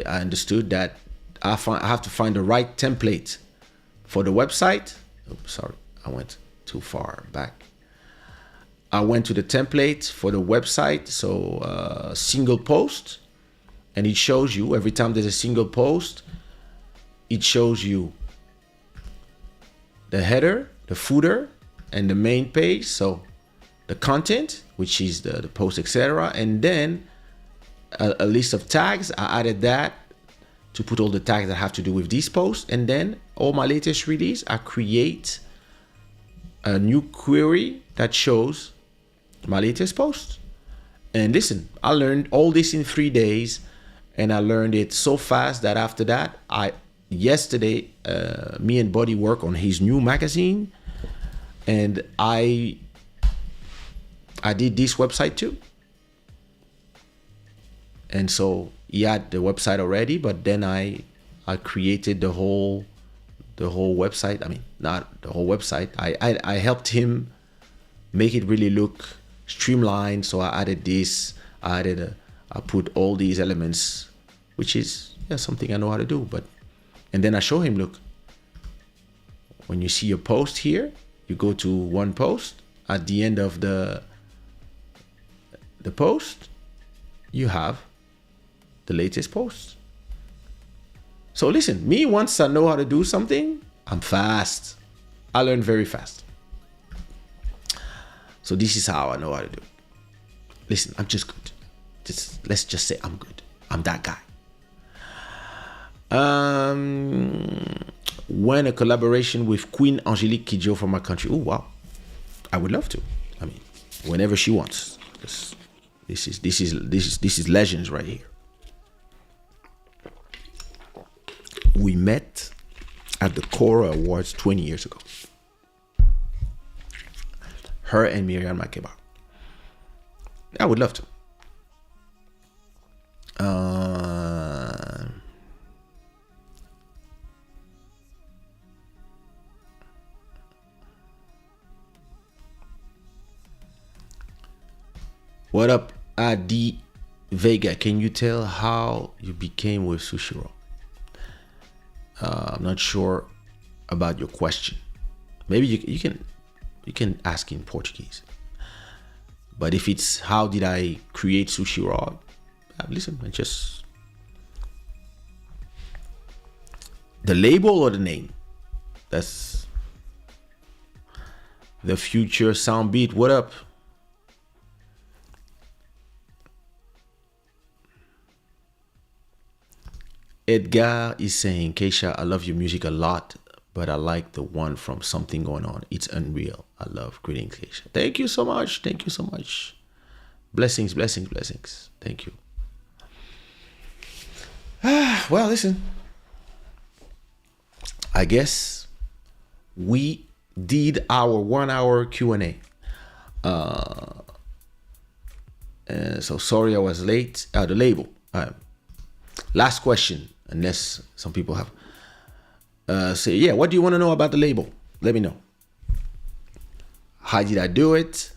understood that I have to find the right template for the website. Oops, sorry, I went too far back. I went to the template for the website, so single post, and it shows you every time there's a single post, it shows you the header, the footer, and the main page. So the content, which is the post, etc., and then a list of tags. I added that to put all the tags that have to do with these posts, and then all my latest release, I create a new query that shows my latest post. And listen, I learned all this in 3 days, and I learned it so fast that after that, yesterday me and Buddy work on his new magazine, and I did this website too. And so he had the website already, but then I created the whole website. I mean, not the whole website. I helped him make it really look streamlined. So I added this. I put all these elements, which is something I know how to do. And then I show him, look, when you see your post here, you go to one post. At the end of the post, you have the latest post. So listen, me, once I know how to do something, I'm fast. I learn very fast. So this is how I know how to do it. Listen, I'm just good. Let's just say I'm good. I'm that guy. When a collaboration with Queen Angelique Kidjo from my country. Oh wow, I would love to. I mean, whenever she wants. This is legends right here. We met at the Cora Awards 20 years ago. Her and Miriam Makeba. I would love to. What up, Adi Vega? Can you tell how you became with Sushiro? I'm not sure about your question. Maybe you can ask in Portuguese. But if it's how did I create Sushiro, listen, I just the label or the name. That's the future sound beat. What up? Edgar is saying, Kaysha, I love your music a lot, but I like the one from Something Going On. It's unreal. I love greetings, Kaysha. Thank you so much. Thank you so much. Blessings, blessings, blessings. Thank you. Well, listen. I guess we did our 1 hour Q&A. So sorry I was late. The label. Last question, unless some people have. Say, yeah, what do you want to know about the label? Let me know. How did I do it?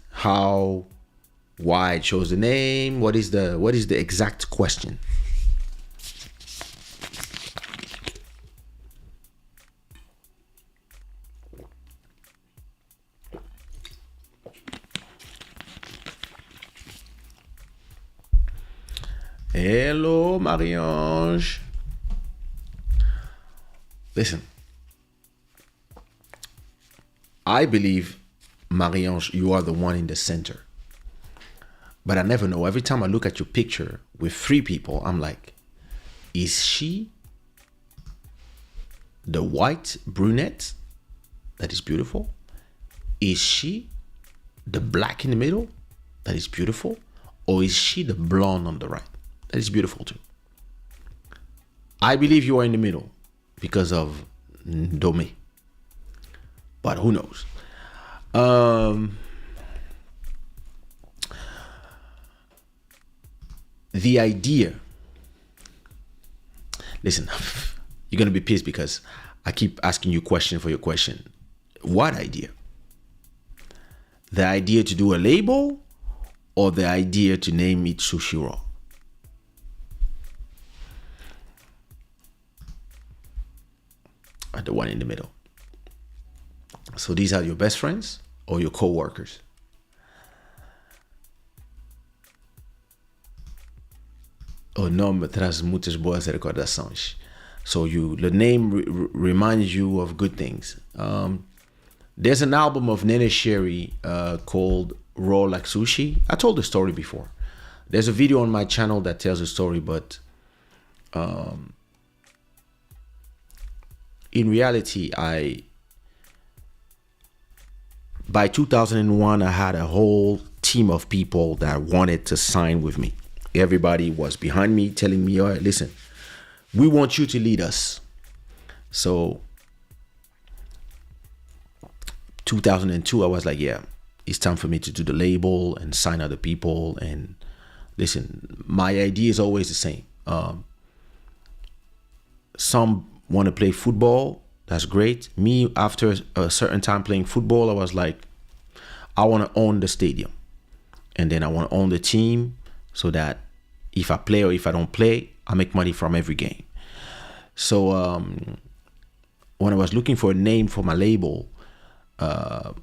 Why I chose the name? What is the exact question? Hello, Marie-Ange. Listen, I believe, Marie-Ange, you are the one in the center. But I never know. Every time I look at your picture with 3 people, I'm like, is she the white brunette that is beautiful? Is she the black in the middle that is beautiful? Or is she the blonde on the right? That is beautiful too. I believe you are in the middle because of Dome. But who knows? The idea. Listen, you're going to be pissed because I keep asking you question for your question. What idea? The idea to do a label or the idea to name it Sushi Raw? The one in the middle. So these are your best friends or your co-workers? O nome traz muitas boas recordações. So the name reminds you of good things. There's an album of Nene Sherry called Raw Like Sushi. I told the story before. There's a video on my channel that tells the story, but in reality, by 2001, I had a whole team of people that wanted to sign with me. Everybody was behind me telling me, all right, listen, we want you to lead us. So 2002, I was like, yeah, it's time for me to do the label and sign other people. And listen, my idea is always the same. Some want to play football. That's great. Me, after a certain time playing football, I was like, I want to own the stadium. And then I want to own the team so that if I play or if I don't play, I make money from every game. So when I was looking for a name for my label, and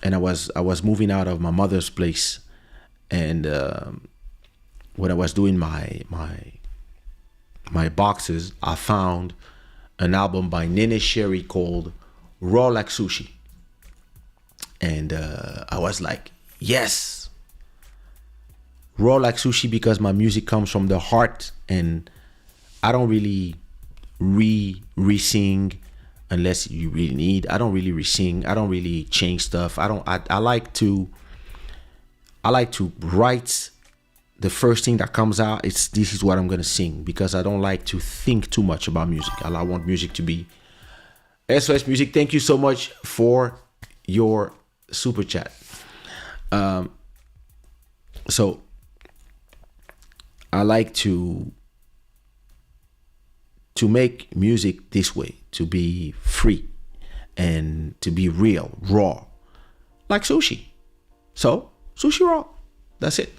I was moving out of my mother's place, and when I was doing my boxes, I found an album by Nene Sherry called Raw Like Sushi. And I was like, yes, Raw Like Sushi, because my music comes from the heart and I don't really re-sing unless you really need. I don't really re-sing. I don't really change stuff. I like to write the first thing that comes out. This is what I'm gonna sing, because I don't like to think too much about music. I want music to be SOS Music. Thank you so much for your super chat. So I like to make music this way, to be free and to be real, raw, like sushi. So Sushi Raw, that's it.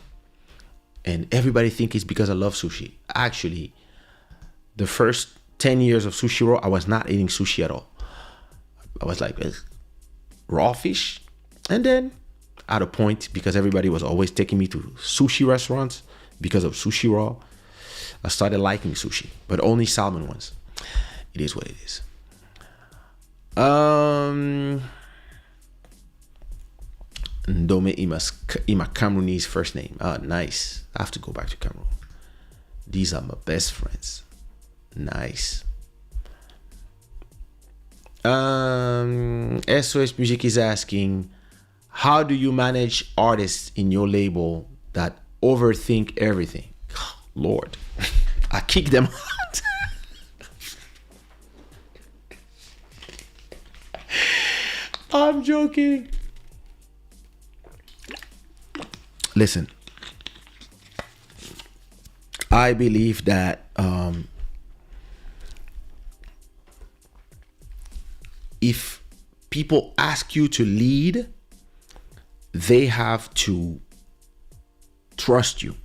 And everybody think it's because I love sushi. Actually, the first 10 years of Sushi Raw, I was not eating sushi at all. I was like, raw fish. And then at a point, because everybody was always taking me to sushi restaurants because of Sushi Raw, I started liking sushi, but only salmon ones. It is what it is. Ndome Ima Cameroonese first name. Nice. I have to go back to Cameroon. These are my best friends. Nice. SOS Music is asking, how do you manage artists in your label that overthink everything? Lord, I kick them out. I'm joking. Listen, I believe that if people ask you to lead, they have to trust you.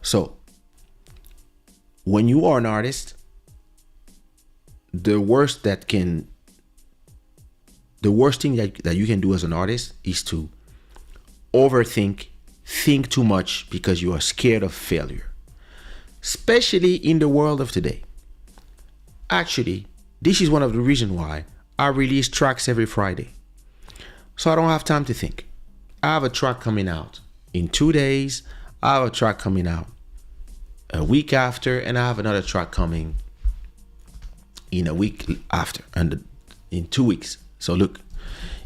So when you are an artist, the worst thing that you can do as an artist is to think too much because you are scared of failure, especially in the world of today. Actually, this is one of the reasons why I release tracks every Friday. So I don't have time to think. I have a track coming out in 2 days. I have a track coming out a week after, and I have another track coming in a week after, and in 2 weeks. So look,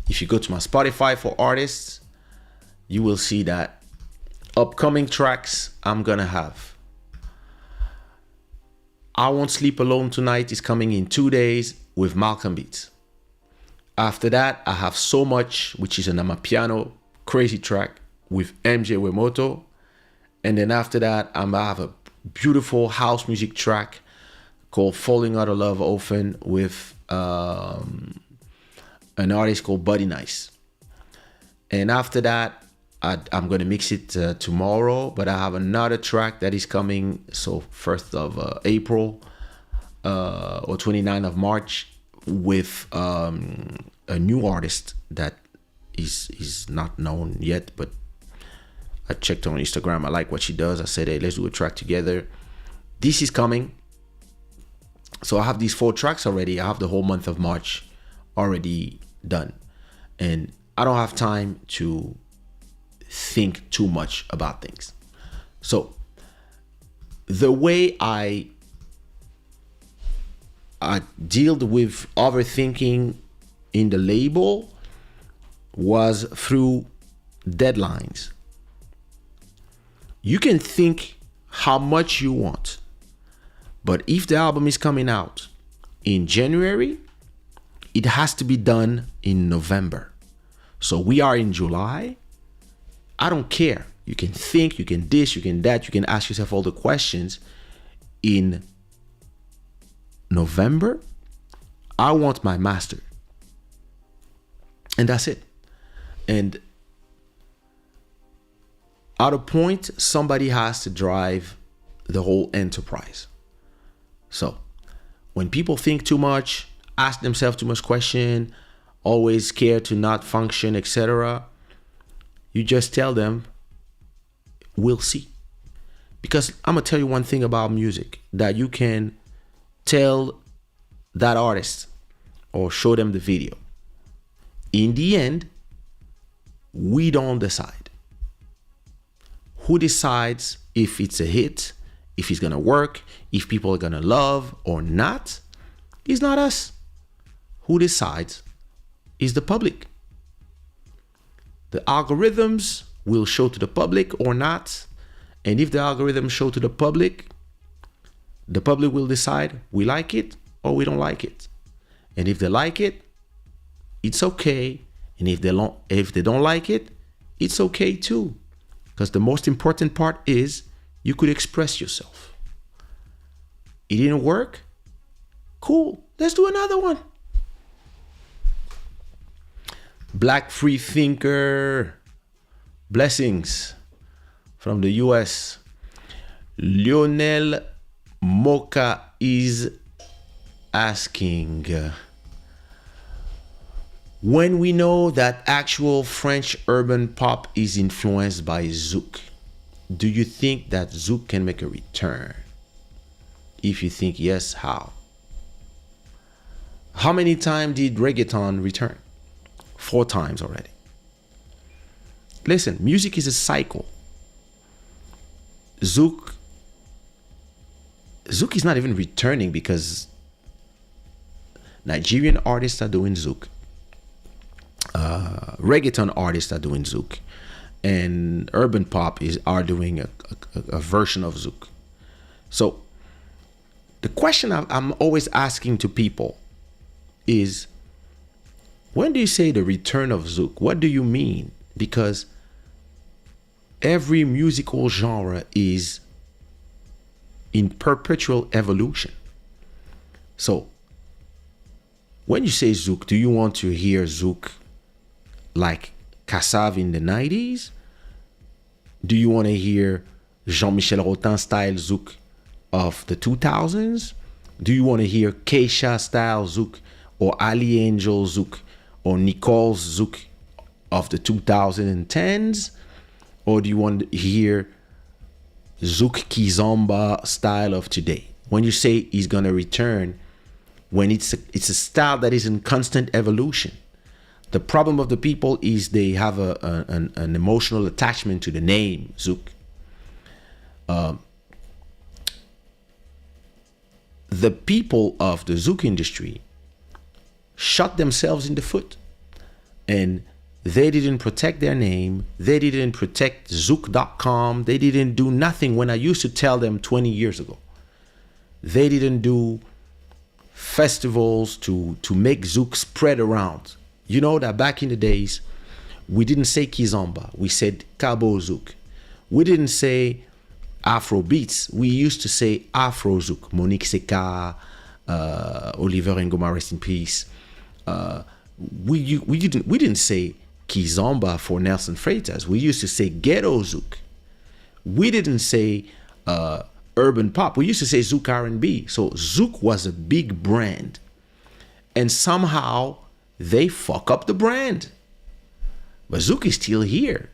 if you go to my Spotify for artists, you will see that upcoming tracks I'm gonna have. I Won't Sleep Alone Tonight is coming in 2 days with Malcolm Beats. After that, I have So Much, which is an Amapiano crazy track with MJ Wemoto. And then after that, I have a beautiful house music track called Falling Out of Love Often with an artist called Buddy Nice. And after that, I'm going to mix it tomorrow, but I have another track that is coming, so 1st of April or 29th of March with a new artist that is not known yet, but I checked on Instagram. I like what she does. I said, hey, let's do a track together. This is coming. So I have these 4 tracks already. I have the whole month of March already done. And I don't have time to think too much about things. So the way I dealt with overthinking in the label was through deadlines. You can think how much you want, but if the album is coming out in January, it has to be done in November. So we are in July. I don't care. You can think, you can this, you can that, you can ask yourself all the questions. In November, I want my master. And that's it. And at a point, somebody has to drive the whole enterprise. So when people think too much, ask themselves too much question, always scared to not function, etc., you just tell them, we'll see. Because I'm going to tell you one thing about music that you can tell that artist or show them the video. In the end, we don't decide. Who decides if it's a hit, if it's going to work, if people are going to love or not, is not us. Who decides is the public. The algorithms will show to the public or not. And if the algorithms show to the public will decide we like it or we don't like it. And if they like it, it's okay. And if they don't like it, it's okay too. Because the most important part is you could express yourself. It didn't work? Cool. Let's do another one. Black Free Thinker, blessings from the US. Lionel Mocha is asking, when we know that actual French urban pop is influenced by Zouk, do you think that Zouk can make a return? If you think yes, how? How many times did reggaeton return? 4 times already. Listen, music is a cycle. Zouk Zouk is not even returning because Nigerian artists are doing Zouk. Reggaeton artists are doing Zouk. And urban pop are doing a version of Zouk. So the question I'm always asking to people is, when do you say the return of Zouk? What do you mean? Because every musical genre is in perpetual evolution. So when you say Zouk, do you want to hear Zouk like Kassav in the 90s? Do you want to hear Jean-Michel Rotin style Zouk of the 2000s? Do you want to hear Kaysha style Zouk or Ali Angel Zouk or Nicole's Zouk of the 2010s? Or do you want to hear Zouk Kizomba style of today? When you say he's going to return, when it's a style that is in constant evolution. The problem of the people is they have an emotional attachment to the name Zouk. The people of the Zouk industry shot themselves in the foot, and they didn't protect their name. They didn't protect Zouk.com. They didn't do nothing when I used to tell them 20 years ago. They didn't do festivals to make Zouk spread around. You know that back in the days, we didn't say Kizomba. We said Cabo Zouk. We didn't say Afro Beats. We used to say Afro Zouk. Monique Seka, Oliver Ngoma, rest in peace. We didn't say Kizomba for Nelson Freitas. We used to say Ghetto Zouk. We didn't say urban pop. We used to say Zouk R&B. So Zouk was a big brand, and somehow they fuck up the brand. But Zouk is still here.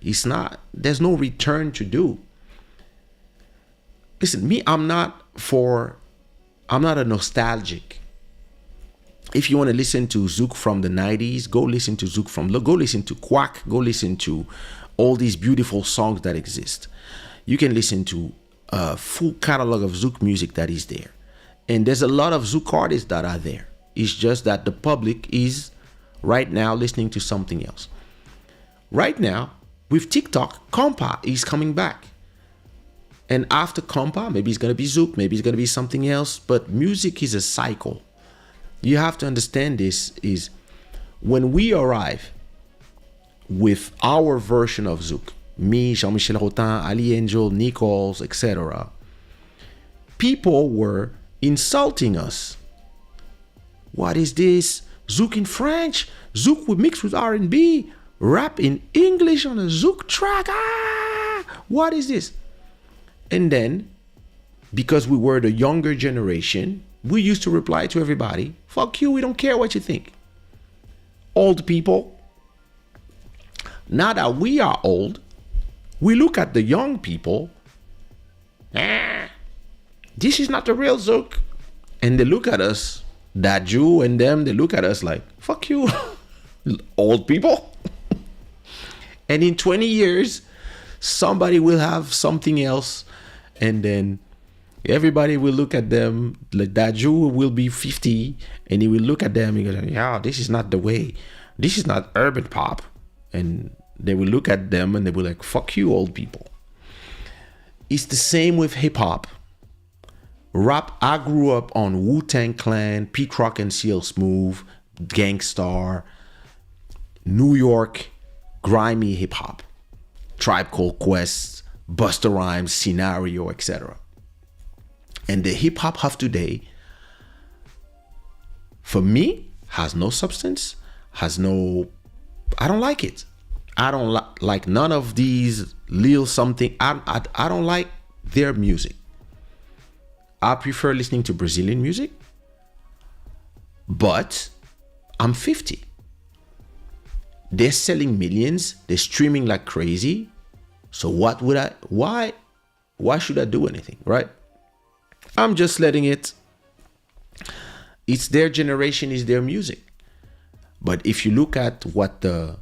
There's no return to do. Listen, me, I'm not a nostalgic. If you want to listen to Zouk from the 90s, go listen to go listen to Quack, go listen to all these beautiful songs that exist. You can listen to a full catalog of Zouk music that is there. And there's a lot of Zouk artists that are there. It's just that the public is right now listening to something else. Right now, with TikTok, Compa is coming back. And after Compa, maybe it's going to be Zouk, maybe it's going to be something else. But music is a cycle. You have to understand this is when we arrive with our version of Zouk, me, Jean-Michel Rotin, Ali Angel, Nichols, etc., people were insulting us. What is this? Zouk in French, Zouk mixed with R&B, rap in English on a Zouk track. What is this? And then, because we were the younger generation, we used to reply to everybody, fuck you, we don't care what you think. Old people, now that we are old, we look at the young people, this is not the real Zouk. And they look at us, that Jew and them, they look at us like, fuck you, old people. And in 20 years, somebody will have something else. And then everybody will look at them, like that Jew will be 50, and he will look at them and go, yeah, this is not the way. This is not urban pop. And they will look at them and they will like, fuck you, old people. It's the same with hip hop. Rap, I grew up on Wu-Tang Clan, Pete Rock and CL Smooth, Gangstar, New York, grimy hip hop, Tribe Called Quest, Busta Rhymes, Scenario, etc. And the hip hop of today, for me, has no substance, I don't like it. I don't like none of these little something. I don't like their music. I prefer listening to Brazilian music, but I'm 50. They're selling millions. They're streaming like crazy. So why should I do anything, right? I'm just letting it. It's their generation, it's their music. But if you look at what the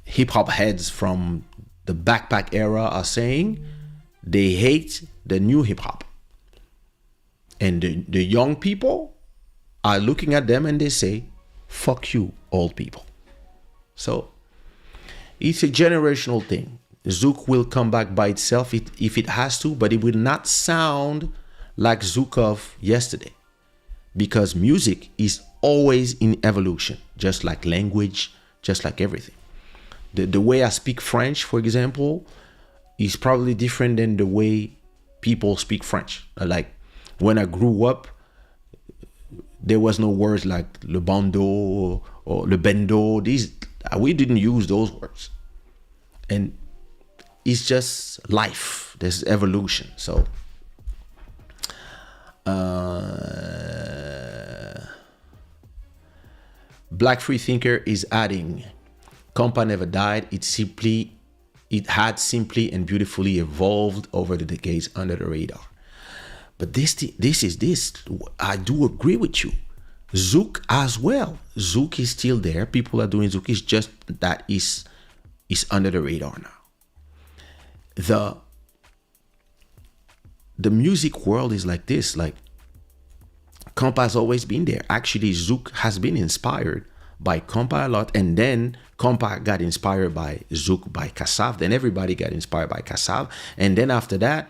hip hop heads from the backpack era are saying, they hate the new hip hop. And the young people are looking at them and they say, fuck you, old people. So it's a generational thing. Zouk will come back by itself if it has to, but it will not sound like Zouk of yesterday, because music is always in evolution, just like language, just like everything. The way I speak French, for example, is probably different than the way people speak French. Like when I grew up, there was no words like le bando or le bendo. We didn't use those words. And it's just life. There's evolution. So Black Free Thinker is adding, compa never died. It had simply and beautifully evolved over the decades under the radar. But this. I do agree with you. Zouk as well. Zouk is still there. People are doing Zouk. It's just that is under the radar now. The music world is like this. Like, compa has always been there. Actually, Zouk has been inspired by compa a lot, and then compa got inspired by Zouk, by Kassav. Then everybody got inspired by Kassav, and then after that,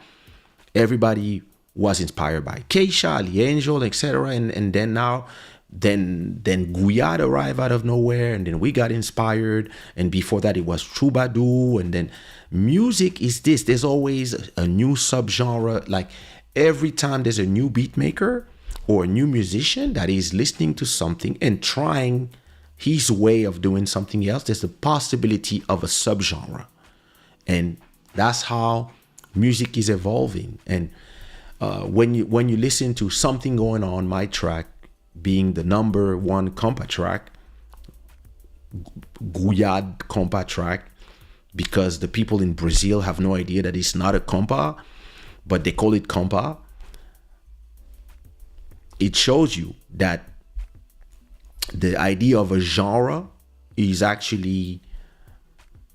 everybody was inspired by Kaysha, Angel, etc. And then now, then Guyad arrived out of nowhere, and then we got inspired. And before that, it was Troubadour. And then music is this. There's always a new subgenre. Like every time there's a new beat maker or a new musician that is listening to something and trying his way of doing something else, there's the possibility of a subgenre. And that's how music is evolving. And when you listen to Something Going On, my track being the number one compa track, Guyad compa track, because the people in Brazil have no idea that it's not a compa, but they call it compa. It shows you that the idea of a genre is actually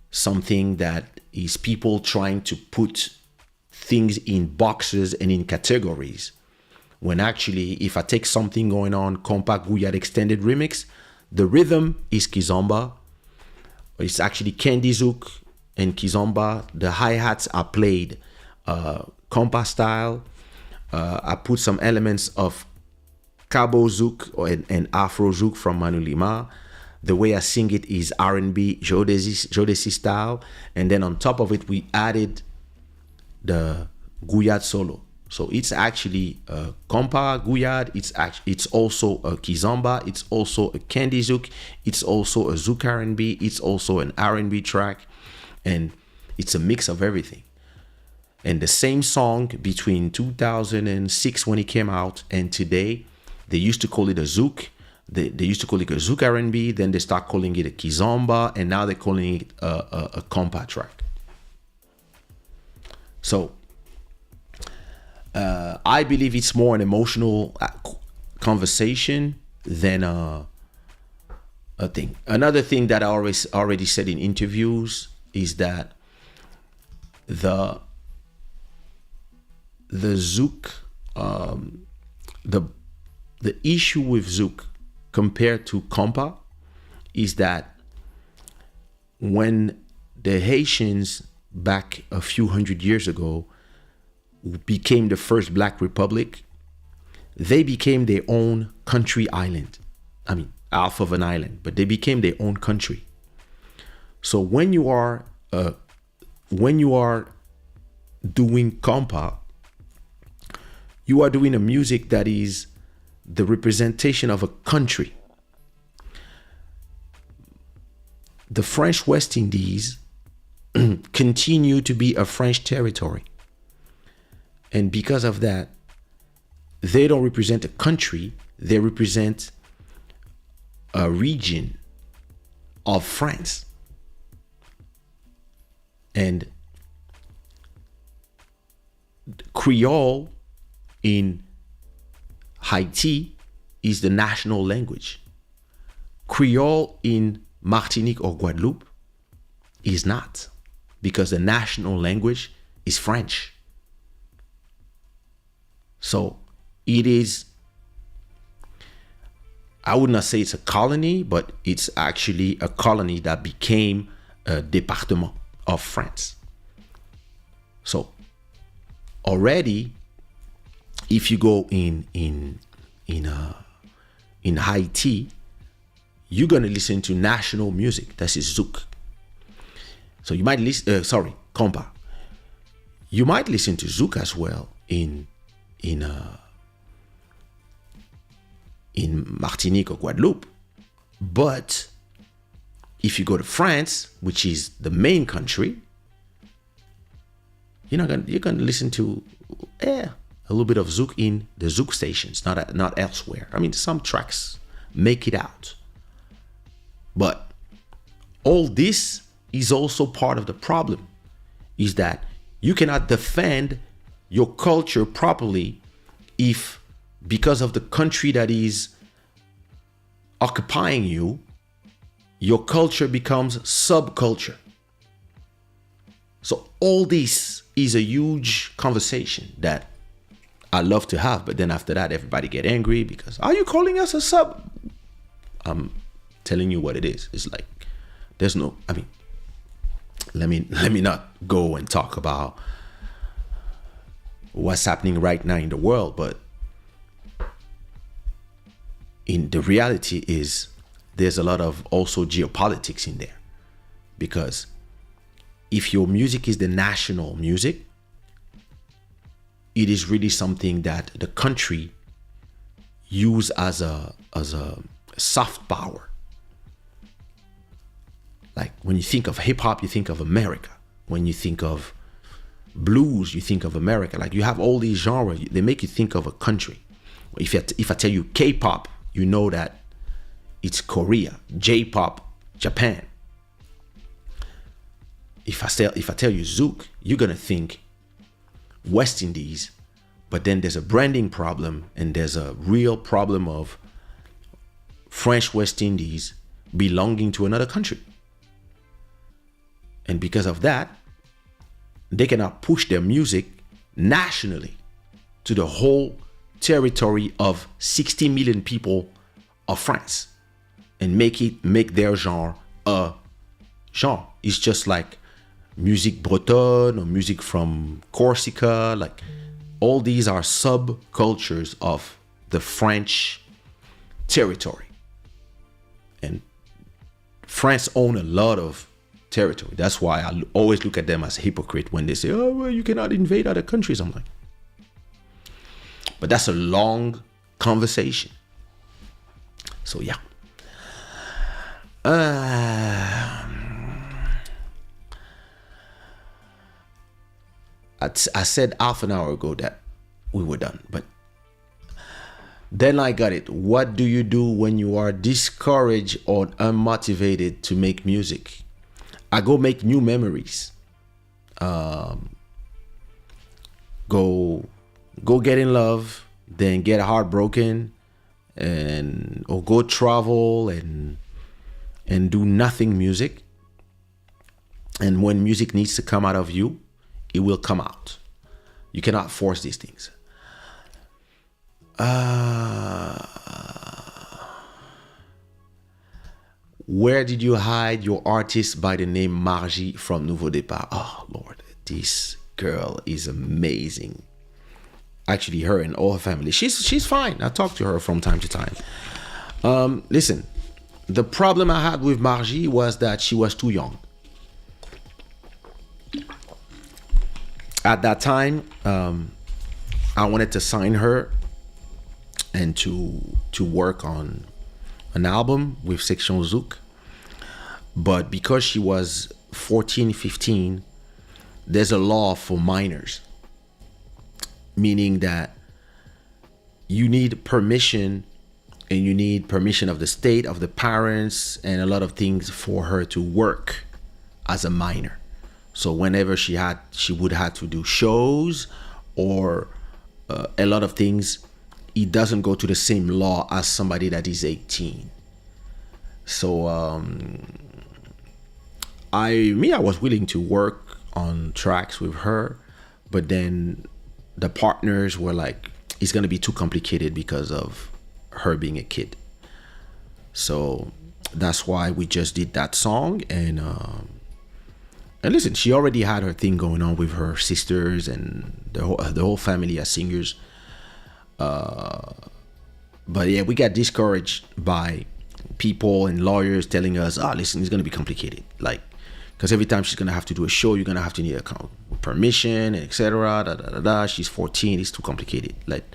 something that is people trying to put things in boxes and in categories, when actually, if I take Something Going On, compa Guyad extended remix, the rhythm is kizomba. It's actually Candy Zouk and kizomba. The hi-hats are played compa style. I put some elements of Cabo Zouk and Afro Zouk from Manu Lima. The way I sing it is R&B, Jodeci style. And then on top of it, we added the Guyad solo. So it's actually a compa Guyad. It's also a kizomba. It's also a Candy Zouk. It's also a Zouk R&B. It's also an R&B track. And it's a mix of everything. And the same song between 2006 when it came out and today, they used to call it a Zouk. They used to call it a Zouk R&B. Then they start calling it a kizomba. And now they're calling it a compa track. So I believe it's more an emotional conversation than a thing. Another thing that I already said in interviews is that the Zouk, the issue with Zouk compared to compa is that when the Haitians back a few hundred years ago became the first Black Republic, they became their own country island. I mean, half of an island, but they became their own country. So when you are doing compa, you are doing a music that is the representation of a country. The French West Indies continue to be a French territory. And because of that, they don't represent a country, they represent a region of France. And Creole in Haiti is the national language. Creole in Martinique or Guadeloupe is not, because the national language is French. So it is, I would not say it's a colony, but it's actually a colony that became a département of France. So already, if you go in Haiti, you're gonna listen to national music. That is Zouk. So you might listen. Compa. You might listen to Zouk as well in Martinique or Guadeloupe. But if you go to France, which is the main country, you're gonna listen to a little bit of Zouk in the Zouk stations, not elsewhere. I mean, some tracks make it out, but all this is also part of the problem. Is that you cannot defend your culture properly if, because of the country that is occupying you, your culture becomes subculture. So all this is a huge conversation that I love to have, but then after that, everybody get angry because, are you calling us a sub? I'm telling you what it is. It's like, there's no, I mean, let me not go and talk about what's happening right now in the world, but in the reality is there's a lot of also geopolitics in there, because if your music is the national music, it is really something that the country use as a soft power. Like when you think of hip hop, you think of America. When you think of blues, you think of America. Like you have all these genres, they make you think of a country. If I tell you K-pop, you know that it's Korea. J-pop, Japan. If I tell you Zouk, you're gonna think West Indies, but then there's a branding problem and there's a real problem of French West Indies belonging to another country. And because of that, they cannot push their music nationally to the whole territory of 60 million people of France and make their genre a genre. It's just like music bretonne or music from Corsica. Like all these are subcultures of the French territory. And France own a lot of territory. That's why I always look at them as a hypocrite when they say, oh, well, you cannot invade other countries. I'm like, but that's a long conversation. So yeah. I said half an hour ago that we were done, but then I got it. What do you do when you are discouraged or unmotivated to make music? I go make new memories. Go get in love, then get heartbroken, or go travel and do nothing music. And when music needs to come out of you, it will come out. You cannot force these things. Where did you hide your artist by the name Margie from Nouveau Départ? Oh, Lord, this girl is amazing. Actually, her and all her family. She's fine. I talk to her from time to time. Listen, the problem I had with Margie was that she was too young. At that time, I wanted to sign her and to work on an album with Section Zouk. But because she was 14, 15, there's a law for minors. Meaning that you need permission, and you need permission of the state, of the parents, and a lot of things for her to work as a minor. So whenever she would have to do shows or a lot of things, it doesn't go to the same law as somebody that is 18. So I was willing to work on tracks with her, but then the partners were like, it's gonna be too complicated because of her being a kid. So that's why we just did that song. And listen, she already had her thing going on with her sisters and the whole family as singers. But yeah, we got discouraged by people and lawyers telling us, listen, it's gonna be complicated. Like, because every time she's gonna have to do a show, you're gonna have to need a permission, etc. Da, da, da, da. She's 14, it's too complicated. Like,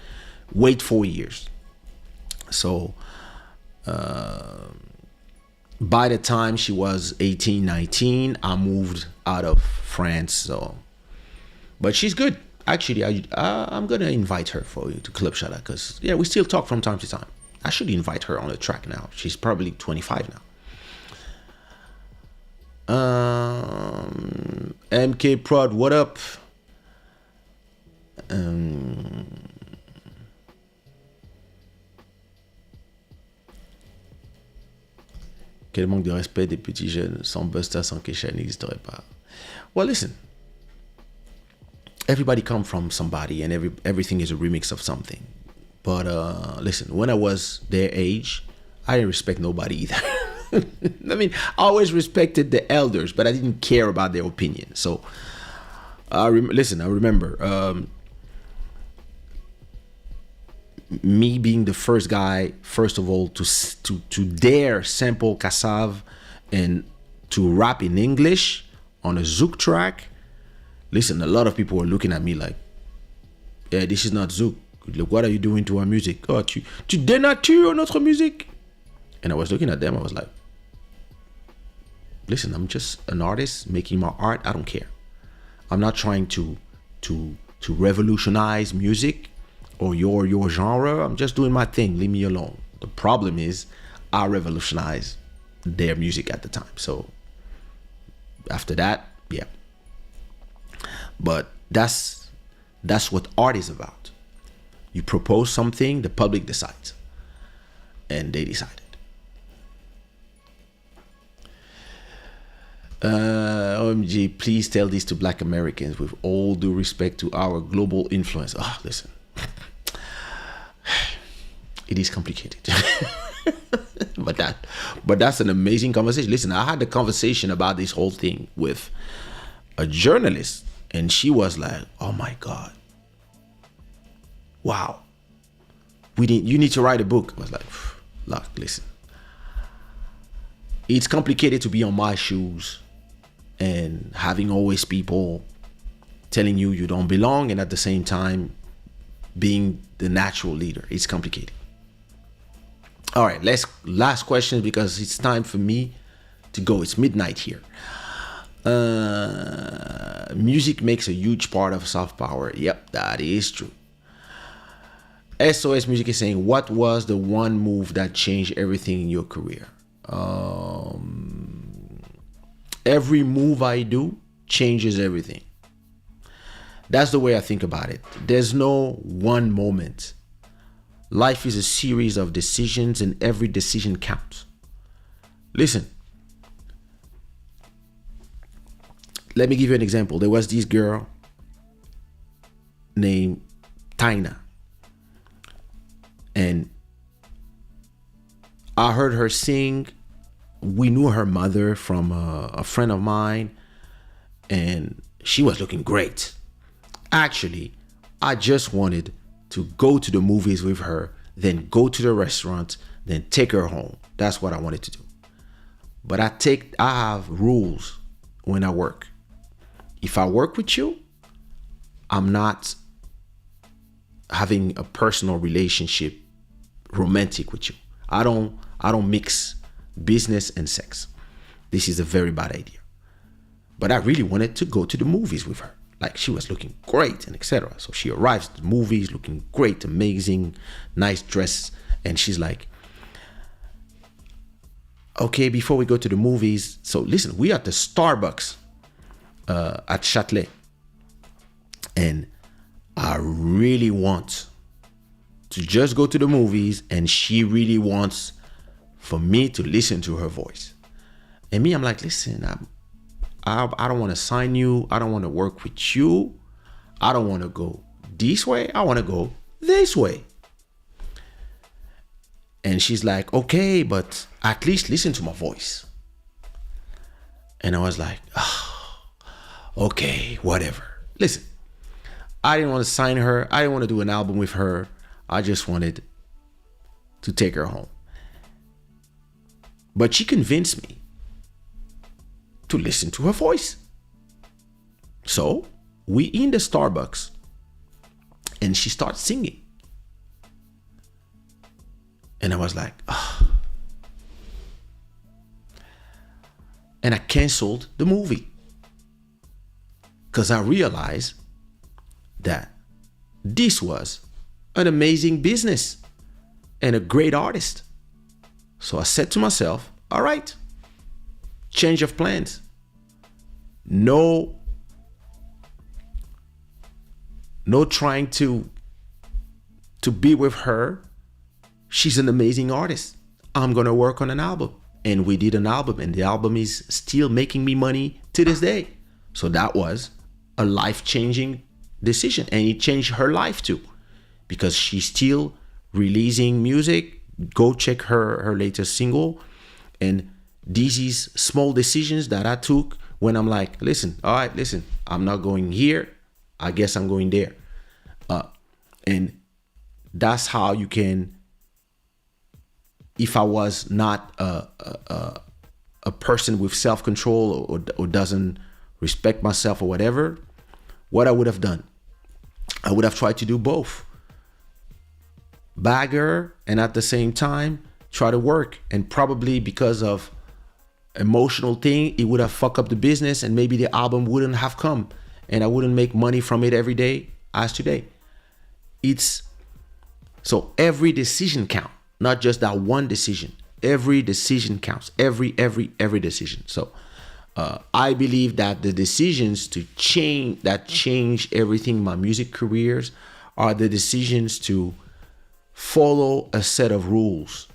wait 4 years. So by the time she was 18, 19, I moved out of France. So, but she's good. Actually, I'm gonna invite her for you to Club Shada, because yeah, we still talk from time to time. I should invite her on the track now. She's probably 25 now. MK Prod, what up? Quel manque de respect des petits jeunes. Sans Busta, sans Kaysha n'existerait pas. Well, listen. Everybody come from somebody, and everything is a remix of something. But listen, when I was their age, I didn't respect nobody either. I mean, I always respected the elders, but I didn't care about their opinion. So, listen, I remember me being the first guy, first of all, to dare sample Kassav and to rap in English on a Zouk track. Listen, a lot of people were looking at me like, yeah, this is not Zouk. Look, what are you doing to our music? Oh, tu dénatures notre musique. And I was looking at them, I was like, listen, I'm just an artist making my art. I don't care. I'm not trying to revolutionize music or your genre. I'm just doing my thing. Leave me alone. The problem is I revolutionized their music at the time. So after that, yeah. But that's what art is about. You propose something, the public decides. And they decided. OMG, please tell this to Black Americans with all due respect to our global influence. Listen. It is complicated. but that's an amazing conversation. Listen, I had a conversation about this whole thing with a journalist, and she was like, oh my God. Wow. You need to write a book. I was like, look, listen. It's complicated to be on my shoes and having always people telling you don't belong, and at the same time being the natural leader. It's complicated. All right, last question, because it's time for me to go. It's midnight here. Music makes a huge part of soft power. Yep, that is true. SOS Music is saying, what was the one move that changed everything in your career? Every move I do changes everything. That's the way I think about it. There's no one moment. Life is a series of decisions, and every decision counts. Listen. Let me give you an example. There was this girl named Taina. And I heard her sing. We knew her mother from a friend of mine, and she was looking great. Actually, I just wanted to go to the movies with her, then go to the restaurant, then take her home. That's what I wanted to do. But I have rules when I work. If I work with you, I'm not having a personal relationship, romantic with you. I don't mix business and sex. This is a very bad idea. But I really wanted to go to the movies with her. Like, she was looking great and etc. So she arrives at the movies looking great, amazing, nice dress. And she's like, okay, before we go to the movies, so listen, we are at the Starbucks at Châtelet. And I really want to just go to the movies, and she really wants for me to listen to her voice. And me, I'm like, listen, I don't want to sign you. I don't want to work with you. I don't want to go this way. I want to go this way. And she's like, okay, but at least listen to my voice. And I was like, oh, okay, whatever. Listen, I didn't want to sign her. I didn't want to do an album with her. I just wanted to take her home. But she convinced me to listen to her voice. So we in the Starbucks and she starts singing. And I was like, oh. And I canceled the movie because I realized that this was an amazing business and a great artist. So I said to myself, all right, change of plans. No trying to be with her. She's an amazing artist. I'm going to work on an album. And we did an album, and the album is still making me money to this day. So that was a life-changing decision, and it changed her life too, because she's still releasing music. Go check her latest single. And these is small decisions that I took when I'm like, listen, all right, listen, I'm not going here. I guess I'm going there. And that's how you can, if I was not a person with self-control or doesn't respect myself or whatever, what I would have done, I would have tried to do both. Bag her and at the same time try to work. And probably because of emotional thing, it would have fucked up the business and maybe the album wouldn't have come and I wouldn't make money from it every day as today. So every decision count, not just that one decision. Every decision counts. Every decision. So I believe that the decisions that change everything in my music careers are the decisions to follow a set of rules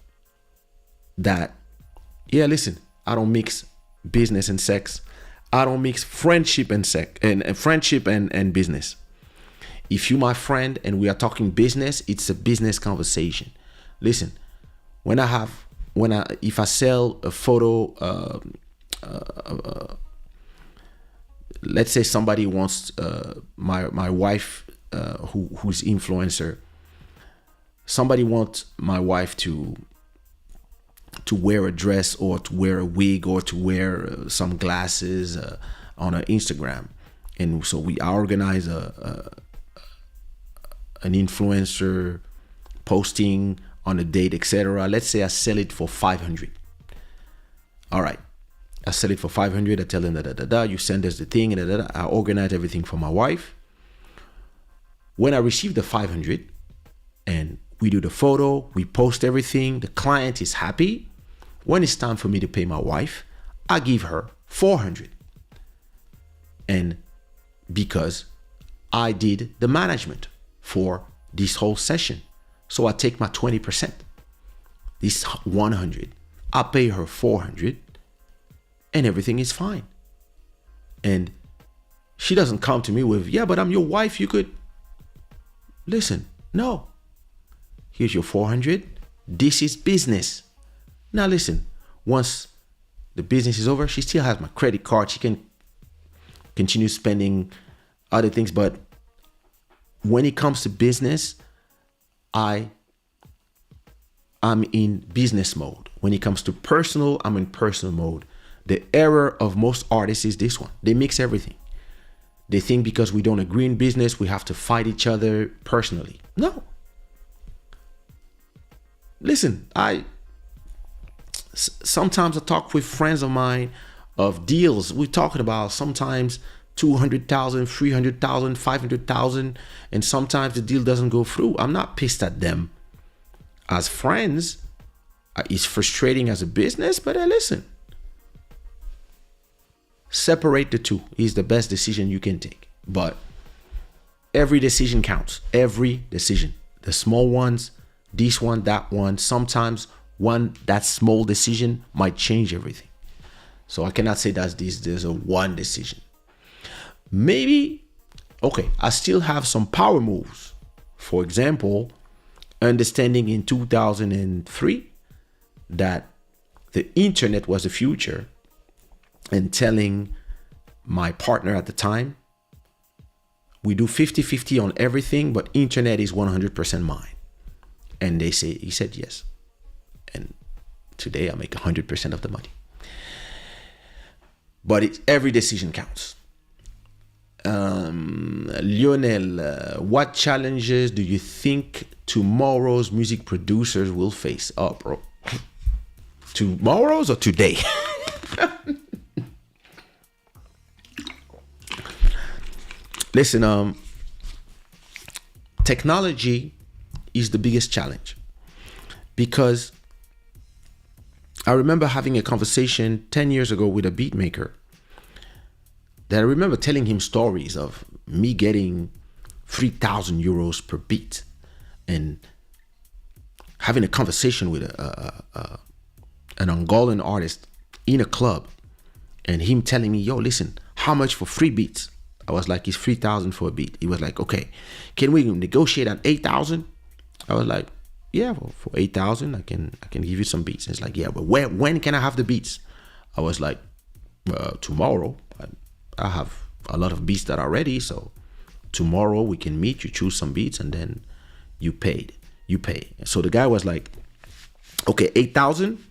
that, yeah, listen, I don't mix business and sex. I don't mix friendship and sex and friendship and business. If you're my friend and we are talking business, it's a business conversation. Listen, if I sell a photo, let's say somebody wants my wife, who's influencer. Somebody wants my wife to wear a dress or to wear a wig or to wear some glasses on her Instagram, and so we organize an influencer posting on a date, etc. Let's say I sell it for 500. All right, I sell it for 500. I tell them you send us the thing, and I organize everything for my wife. When I receive the 500 and we do the photo, we post everything, the client is happy. When it's time for me to pay my wife, I give her 400. And because I did the management for this whole session, so I take my 20%. This 100, I pay her 400, and everything is fine. And she doesn't come to me with, yeah, but I'm your wife, you could. Listen, no. Here's your 400. This is business. Now listen, once the business is over, she still has my credit card. She can continue spending other things. But when it comes to business, I'm in business mode. When it comes to personal, I'm in personal mode. The error of most artists is this one. They mix everything. They think because we don't agree in business, we have to fight each other personally. No. Listen, sometimes I talk with friends of mine of deals. We're talking about sometimes 200,000, 300,000, 500,000, and sometimes the deal doesn't go through. I'm not pissed at them as friends. It's frustrating as a business, but listen. Separate the two is the best decision you can take. But every decision counts. Every decision. The small ones, this one, that one. Sometimes that small decision might change everything. So I cannot say that there's a one decision. Maybe, okay, I still have some power moves For example, understanding in 2003 that the internet was the future, and telling my partner at the time, we do 50-50 on everything, but internet is 100% mine. And he said yes. And today I make 100% of the money. But every decision counts. Lionel, what challenges do you think tomorrow's music producers will face? Oh, bro. Tomorrow's or today? Listen, technology is the biggest challenge, because I remember having a conversation 10 years ago with a beat maker that I remember telling him stories of me getting 3,000 euros per beat, and having a conversation with an Angolan artist in a club, and him telling me, yo, listen, how much for 3 beats? I was like, it's 3,000 for a beat. He was like, okay, can we negotiate at 8,000? I was like, yeah, well, for 8,000, I can give you some beats. And it's like, yeah, but when can I have the beats? I was like, tomorrow. I have a lot of beats that are ready, so tomorrow we can meet, you choose some beats, and then you pay. So the guy was like, okay, 8,000?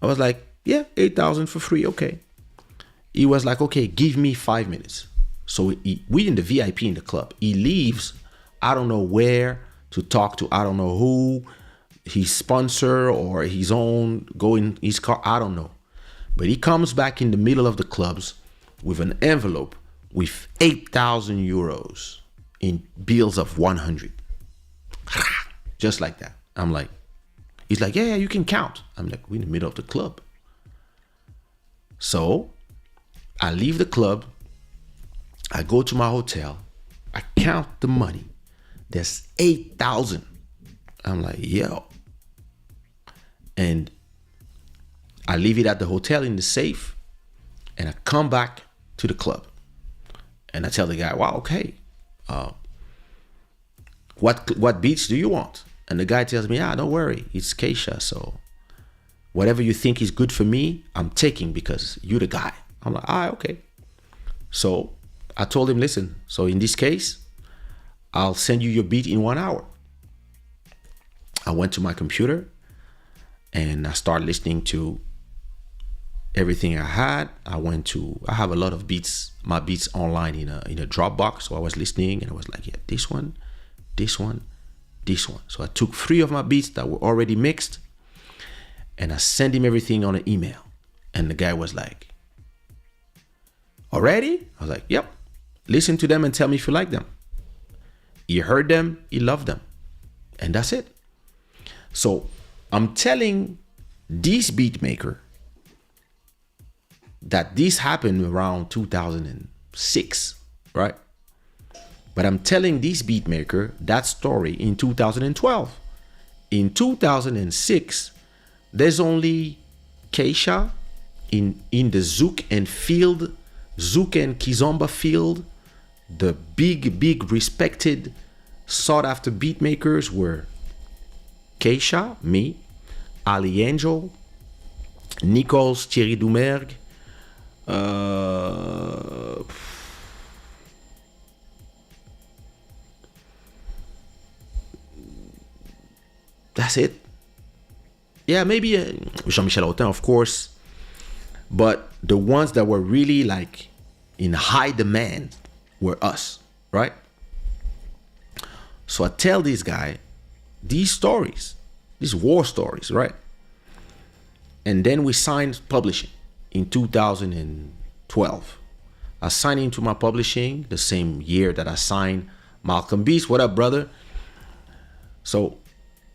I was like, yeah, 8,000 for free, okay. He was like, okay, give me 5 minutes. So we in the VIP in the club. He leaves, I don't know where to talk to, I don't know who, his sponsor or his own, go in his car, I don't know. But he comes back in the middle of the clubs with an envelope with 8,000 euros in bills of 100. Just like that. I'm like, he's like, yeah, you can count. I'm like, we're in the middle of the club. So I leave the club. I go to my hotel. I count the money. There's 8,000. I'm like, yo. And I leave it at the hotel in the safe. And I come back to the club. And I tell the guy, wow, okay. What beats do you want? And the guy tells me, don't worry. It's Kaysha. So whatever you think is good for me, I'm taking because you're the guy. I'm like, okay. So I told him, listen, so in this case, I'll send you your beat in 1 hour. I went to my computer and I started listening to everything I had. I have a lot of beats, my beats online in a Dropbox. So I was listening and I was like, yeah, this one, this one, this one. So I took 3 of my beats that were already mixed and I sent him everything on an email. And the guy was like, already? I was like, yep. Listen to them and tell me if you like them. He heard them, he loved them. And that's it. So I'm telling this beat maker that this happened around 2006, right? But I'm telling this beat maker that story in 2012. In 2006, there's only Kaysha in the Zouk and Kizomba field. The big respected sought after beat makers were Kaysha, me, Ali Angel, Nichols, Thierry Dumergue, that's it. Yeah, maybe Jean-Michel Autain, of course. But the ones that were really like in high demand were us, right? So I tell this guy these stories, these war stories, right? And then we signed publishing in 2012. I signed into my publishing the same year that I signed Malcolm Beast. What up, brother? So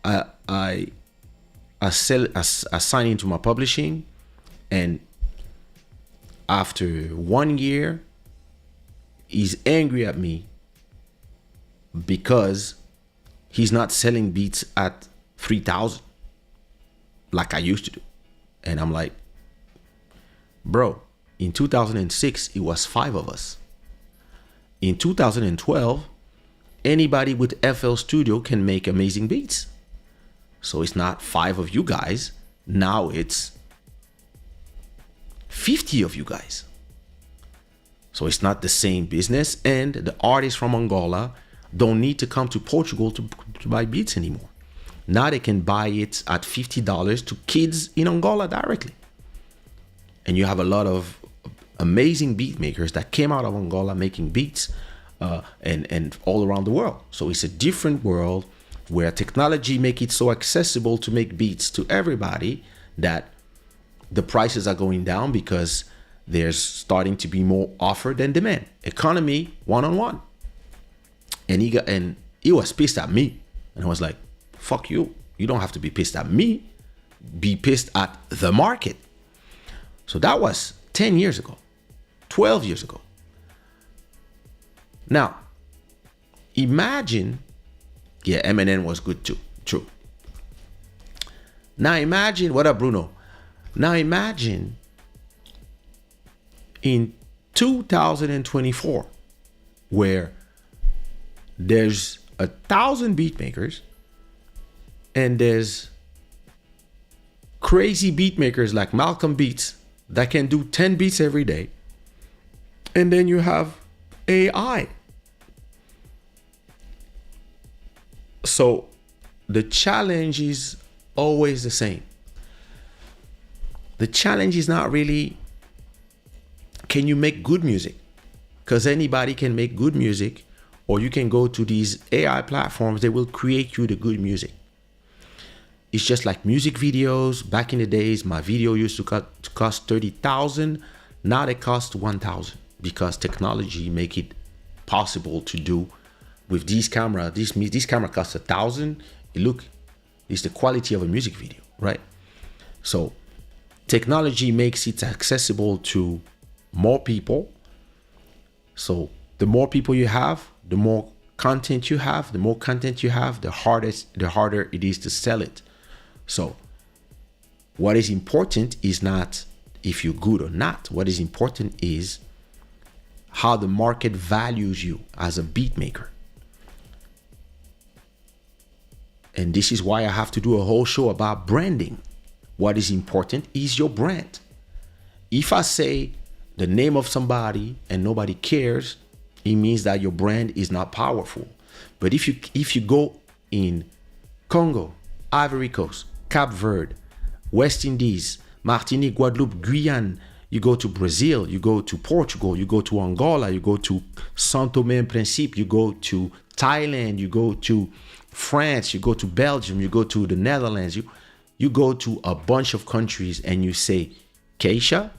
I signed into my publishing, and after 1 year, he's angry at me because he's not selling beats at 3,000 like I used to do. And I'm like, bro, in 2006, it was 5 of us. In 2012, anybody with FL Studio can make amazing beats. So it's not 5 of you guys. Now it's 50 of you guys. So it's not the same business. And the artists from Angola don't need to come to Portugal to buy beats anymore. Now they can buy it at $50 to kids in Angola directly. And you have a lot of amazing beat makers that came out of Angola making beats and all around the world. So it's a different world where technology make it so accessible to make beats to everybody that the prices are going down because there's starting to be more offer than demand. Economy one-on-one. And he was pissed at me. And I was like, fuck you. You don't have to be pissed at me. Be pissed at the market. So that was 10 years ago, 12 years ago. Now, imagine, yeah, Eminem was good too, true. Now imagine, what up, Bruno? Now imagine in 2024, where there's 1,000 beat makers and there's crazy beat makers like Malcolm Beats that can do 10 beats every day. And then you have AI. So the challenge is always the same. The challenge is not really, can you make good music? Because anybody can make good music, or you can go to these AI platforms, they will create you the good music. It's just like music videos. Back in the days, my video used to cost 30,000. Now they cost 1,000 because technology make it possible to do with these camera. This camera costs 1,000. Look, it's the quality of a music video, right? So technology makes it accessible to more people. So the more people you have, the more content you have. The more content you have, the harder it is to sell it. So what is important is not if you're good or not. What is important is how the market values you as a beat maker. And this is why I have to do a whole show about branding. What is important is your brand. If I say the name of somebody and nobody cares, it means that your brand is not powerful. But if you go in Congo, Ivory Coast, Cape Verde, West Indies, Martinique, Guadeloupe, Guyane, you go to Brazil, you go to Portugal, you go to Angola, you go to Saint Thomas and Principe, you go to Thailand, you go to France, you go to Belgium, you go to the Netherlands, you go to a bunch of countries and you say Kaysha,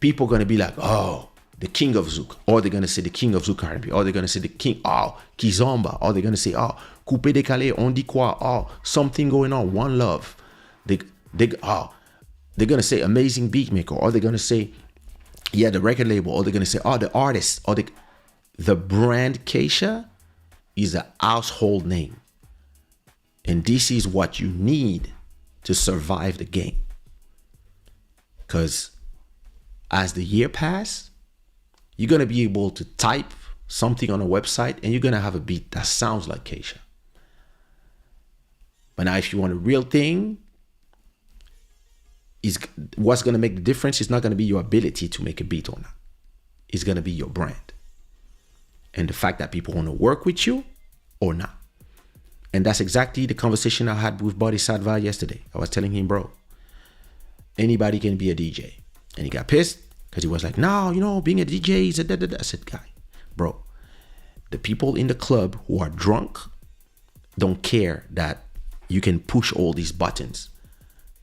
people are going to be like, oh, the king of Zouk, or they're going to say the king of Zouk R&B, or they're going to say the king, oh, Kizomba, or they're going to say, oh, Coupé Décalé, on dit quoi, oh, something going on, one love. They're going to say amazing beat maker, or they're going to say, yeah, the record label, or they're going to say, oh, the artist, or the brand Kaysha is a household name. And this is what you need to survive the game. Because as the year passes, you're going to be able to type something on a website and you're going to have a beat that sounds like Kaysha. But now if you want a real thing, what's going to make the difference is not going to be your ability to make a beat or not. It's going to be your brand. And the fact that people want to work with you or not. And that's exactly the conversation I had with Bodhisattva yesterday. I was telling him, bro, anybody can be a DJ. And he got pissed because he was like, no, being a DJ is a da-da-da. I said, guy, bro, the people in the club who are drunk don't care that you can push all these buttons.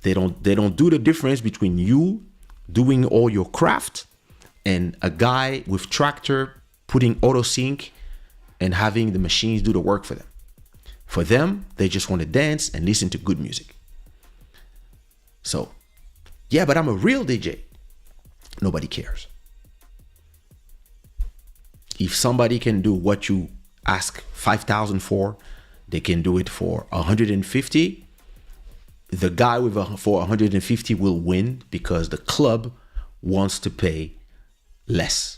They don't do the difference between you doing all your craft and a guy with tractor putting auto sync and having the machines do the work for them. For them, they just want to dance and listen to good music. So, yeah, but I'm a real DJ. Nobody cares. If somebody can do what you ask 5,000 for, they can do it for 150. The guy for 150 will win because the club wants to pay less.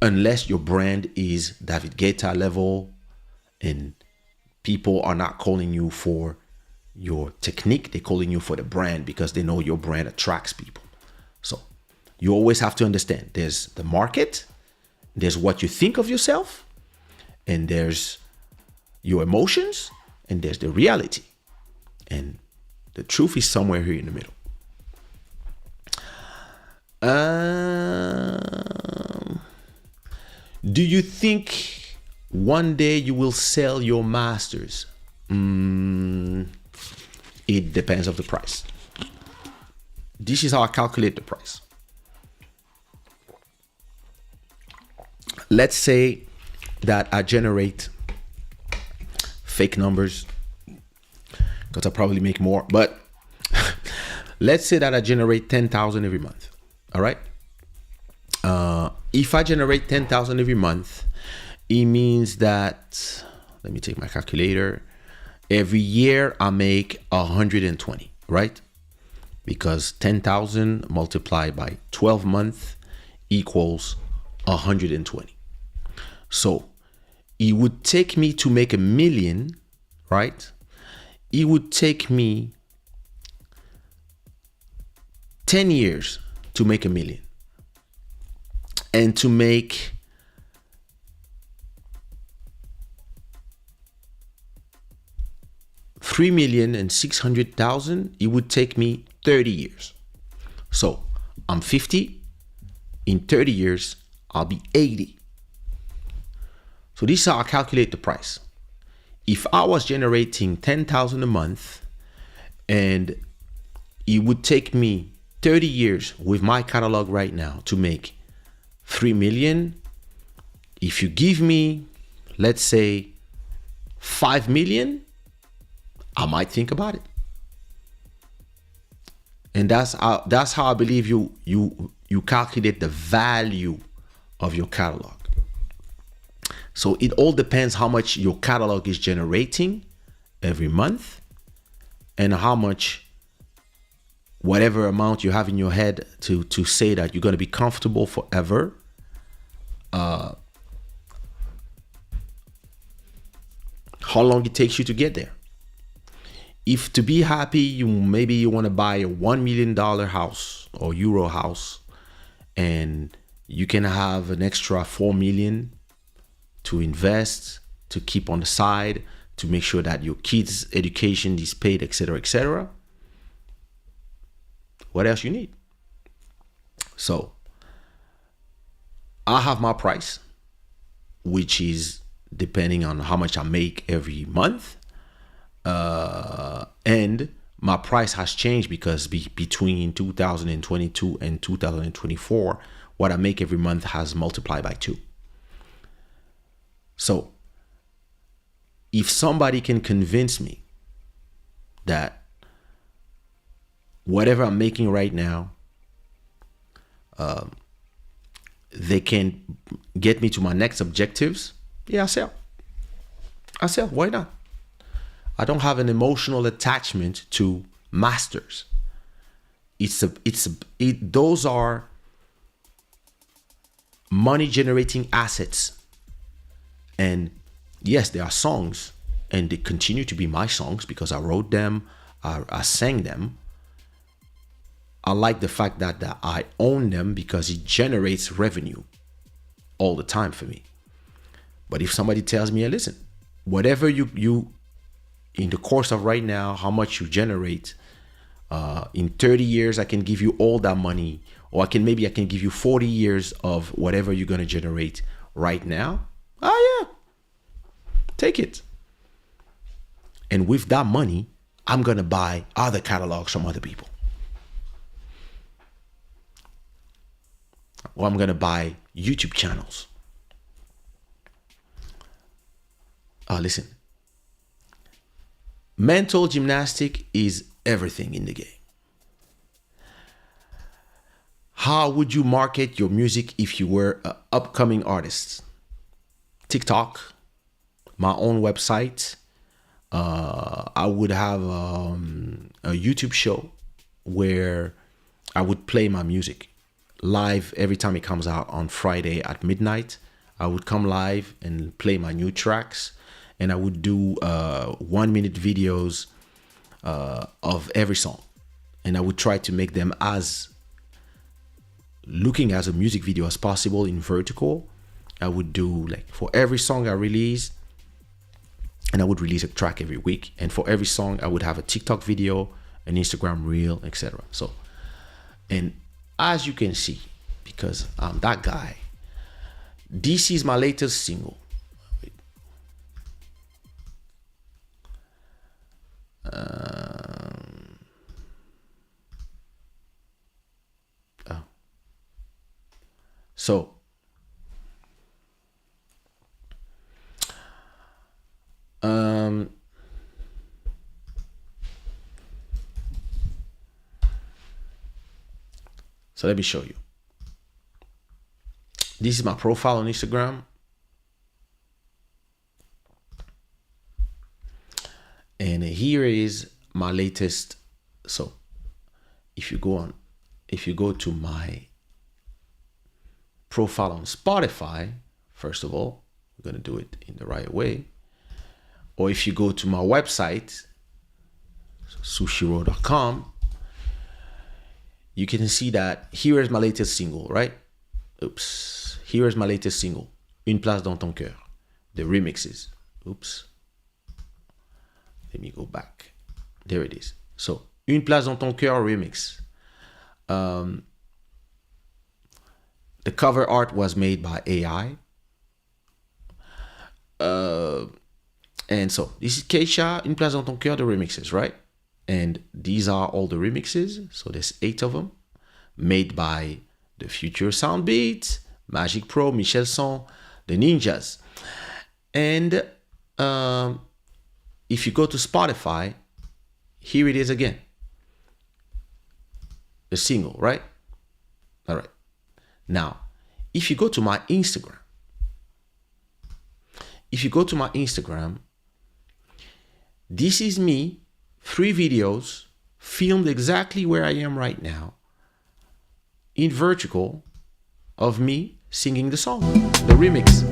unless your brand is David Guetta level and people are not calling you for your technique, they're calling you for the brand because they know your brand attracts people. So you always have to understand there's the market, there's what you think of yourself, and there's your emotions, and there's the reality. And the truth is somewhere here in the middle. Do you think one day you will sell your masters? It depends of the price. This is how I calculate the price. Let's say that I generate fake numbers because I probably make more, but let's say that I generate 10,000 every month. All right. If I generate 10,000 every month, it means that, let me take my calculator. Every year I make 120, right? Because 10,000 multiplied by 12 months equals 120. So it would take me to make 1 million, right? It would take me 10 years to make 1 million. And to make $3,600,000, it would take me 30 years. So I'm 50. In 30 years, I'll be 80. So this is how I calculate the price. If I was generating 10,000 a month and it would take me 30 years with my catalog right now to make 3 million. If you give me, let's say, 5 million, I might think about it. And that's how I believe you calculate the value of your catalog. So it all depends how much your catalog is generating every month and how much, whatever amount you have in your head to say that you're going to be comfortable forever. How long it takes you to get there. If to be happy, maybe you want to buy a $1 million house or euro house, and you can have an extra 4 million to invest, to keep on the side, to make sure that your kids' education is paid, etc., etc. What else you need? So I have my price, which is depending on how much I make every month. And my price has changed because between 2022 and 2024, what I make every month has multiplied by 2. So if somebody can convince me that whatever I'm making right now, they can get me to my next objectives, yeah, I sell. Why not? I don't have an emotional attachment to masters. Those are money generating assets. And yes, there are songs, and they continue to be my songs because I wrote them, I sang them. I like the fact that I own them because it generates revenue all the time for me. But if somebody tells me, hey, listen, whatever you in the course of right now, how much you generate, in 30 years, I can give you all that money, or I can give you 40 years of whatever you're going to generate right now. Oh yeah, take it. And with that money, I'm going to buy other catalogs from other people. Or I'm going to buy YouTube channels. Listen, mental gymnastic is everything in the game. How would you market your music if you were an upcoming artist? TikTok, my own website. I would have a YouTube show where I would play my music. live every time it comes out on Friday at midnight. I would come live and play my new tracks, and I would do 1 minute videos of every song, and I would try to make them as looking as a music video as possible in vertical. I would do like for every song I release, and I would release a track every week, and for every song I would have a TikTok video, an Instagram reel, etc. So, and as you can see, because I'm that guy, this is my latest single. So so let me show you. This is my profile on Instagram. And here is my latest. So if you go to my profile on Spotify, first of all, we're going to do it in the right way. Or if you go to my website, sushiro.com, you can see that here is my latest single, right? Oops. Here is my latest single, Une place dans ton cœur, the remixes. Oops. Let me go back. There it is. So, Une place dans ton cœur remix. The cover art was made by AI. And so, this is Kaysha, Une place dans ton cœur, the remixes, right? And these are all the remixes. So, there's 8 of them made by the Future Soundbeat, Magic Pro, Michel Son, the Ninjas. And if you go to Spotify, here it is again. The single, right? All right. Now, if you go to my Instagram, this is me, 3 videos filmed exactly where I am right now, in vertical, of me singing the song, the remix.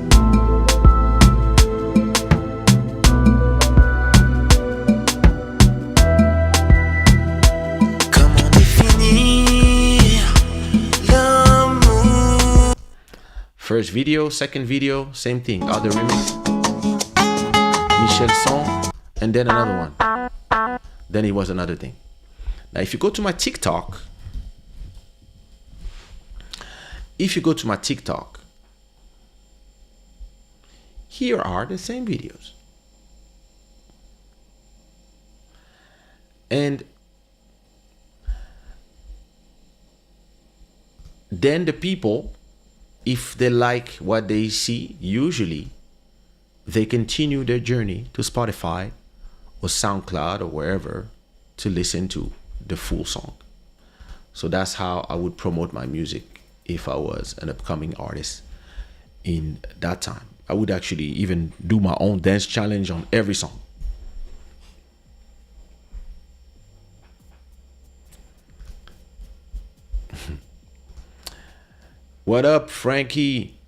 Comment définir l'amour? First video, second video, same thing, other remix. Michel Son, and then another one. Then it was another thing. Now, if you go to my TikTok, here are the same videos. And then the people, if they like what they see, usually they continue their journey to Spotify or SoundCloud or wherever to listen to the full song. So that's how I would promote my music if I was an upcoming artist in that time. I would actually even do my own dance challenge on every song. What up, Frankie?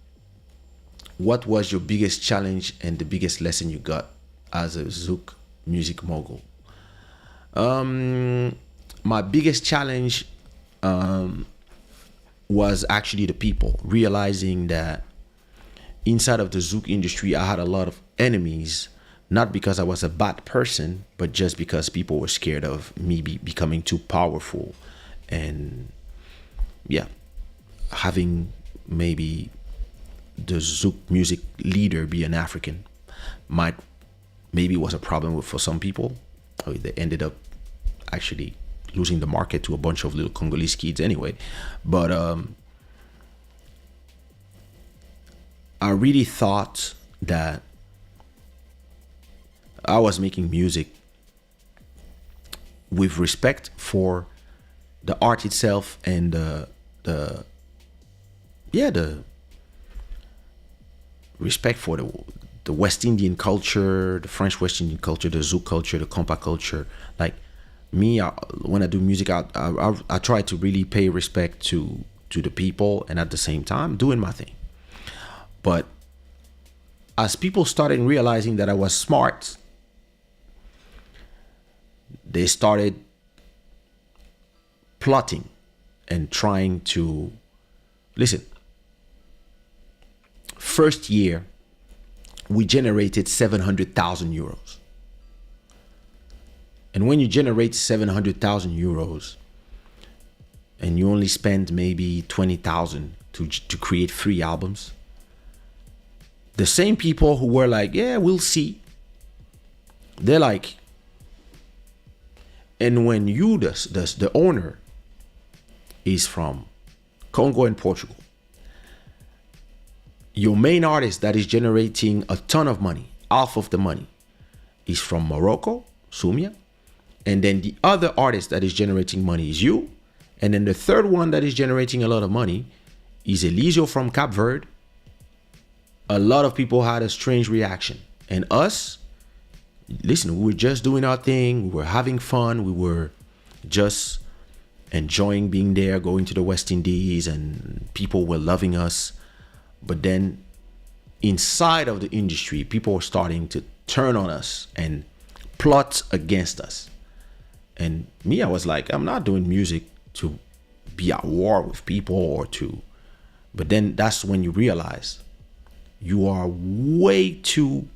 What was your biggest challenge and the biggest lesson you got as a Zouk music mogul? My biggest challenge was actually the people, realizing that inside of the Zouk industry, I had a lot of enemies, not because I was a bad person, but just because people were scared of me becoming too powerful and having maybe the Zouk music leader be an African maybe was a problem for some people. They ended up actually losing the market to a bunch of little Congolese kids anyway. But I really thought that I was making music with respect for the art itself and the respect for the West Indian culture, the French West Indian culture, the Zouk culture, the compa culture. Like me, when I do music, I try to really pay respect to to the people, and at the same time doing my thing. But as people started realizing that I was smart, they started plotting and trying to listen. First year, we generated 700,000 euros. And when you generate 700,000 euros and you only spend maybe 20,000 to create 3 albums, the same people who were like, yeah, we'll see, they're like, and when you, the owner, is from Congo and Portugal, your main artist that is generating a ton of money, half of the money, is from Morocco, Sumia, and then the other artist that is generating money is you, and then the third one that is generating a lot of money is Elisio from Cape Verde. A lot of people had a strange reaction. And us, listen, we were just doing our thing. We were having fun. We were just enjoying being there, going to the West Indies, and people were loving us. But then inside of the industry, people were starting to turn on us and plot against us. And me, I was like, I'm not doing music to be at war with people or to, but then that's when you realize you are way too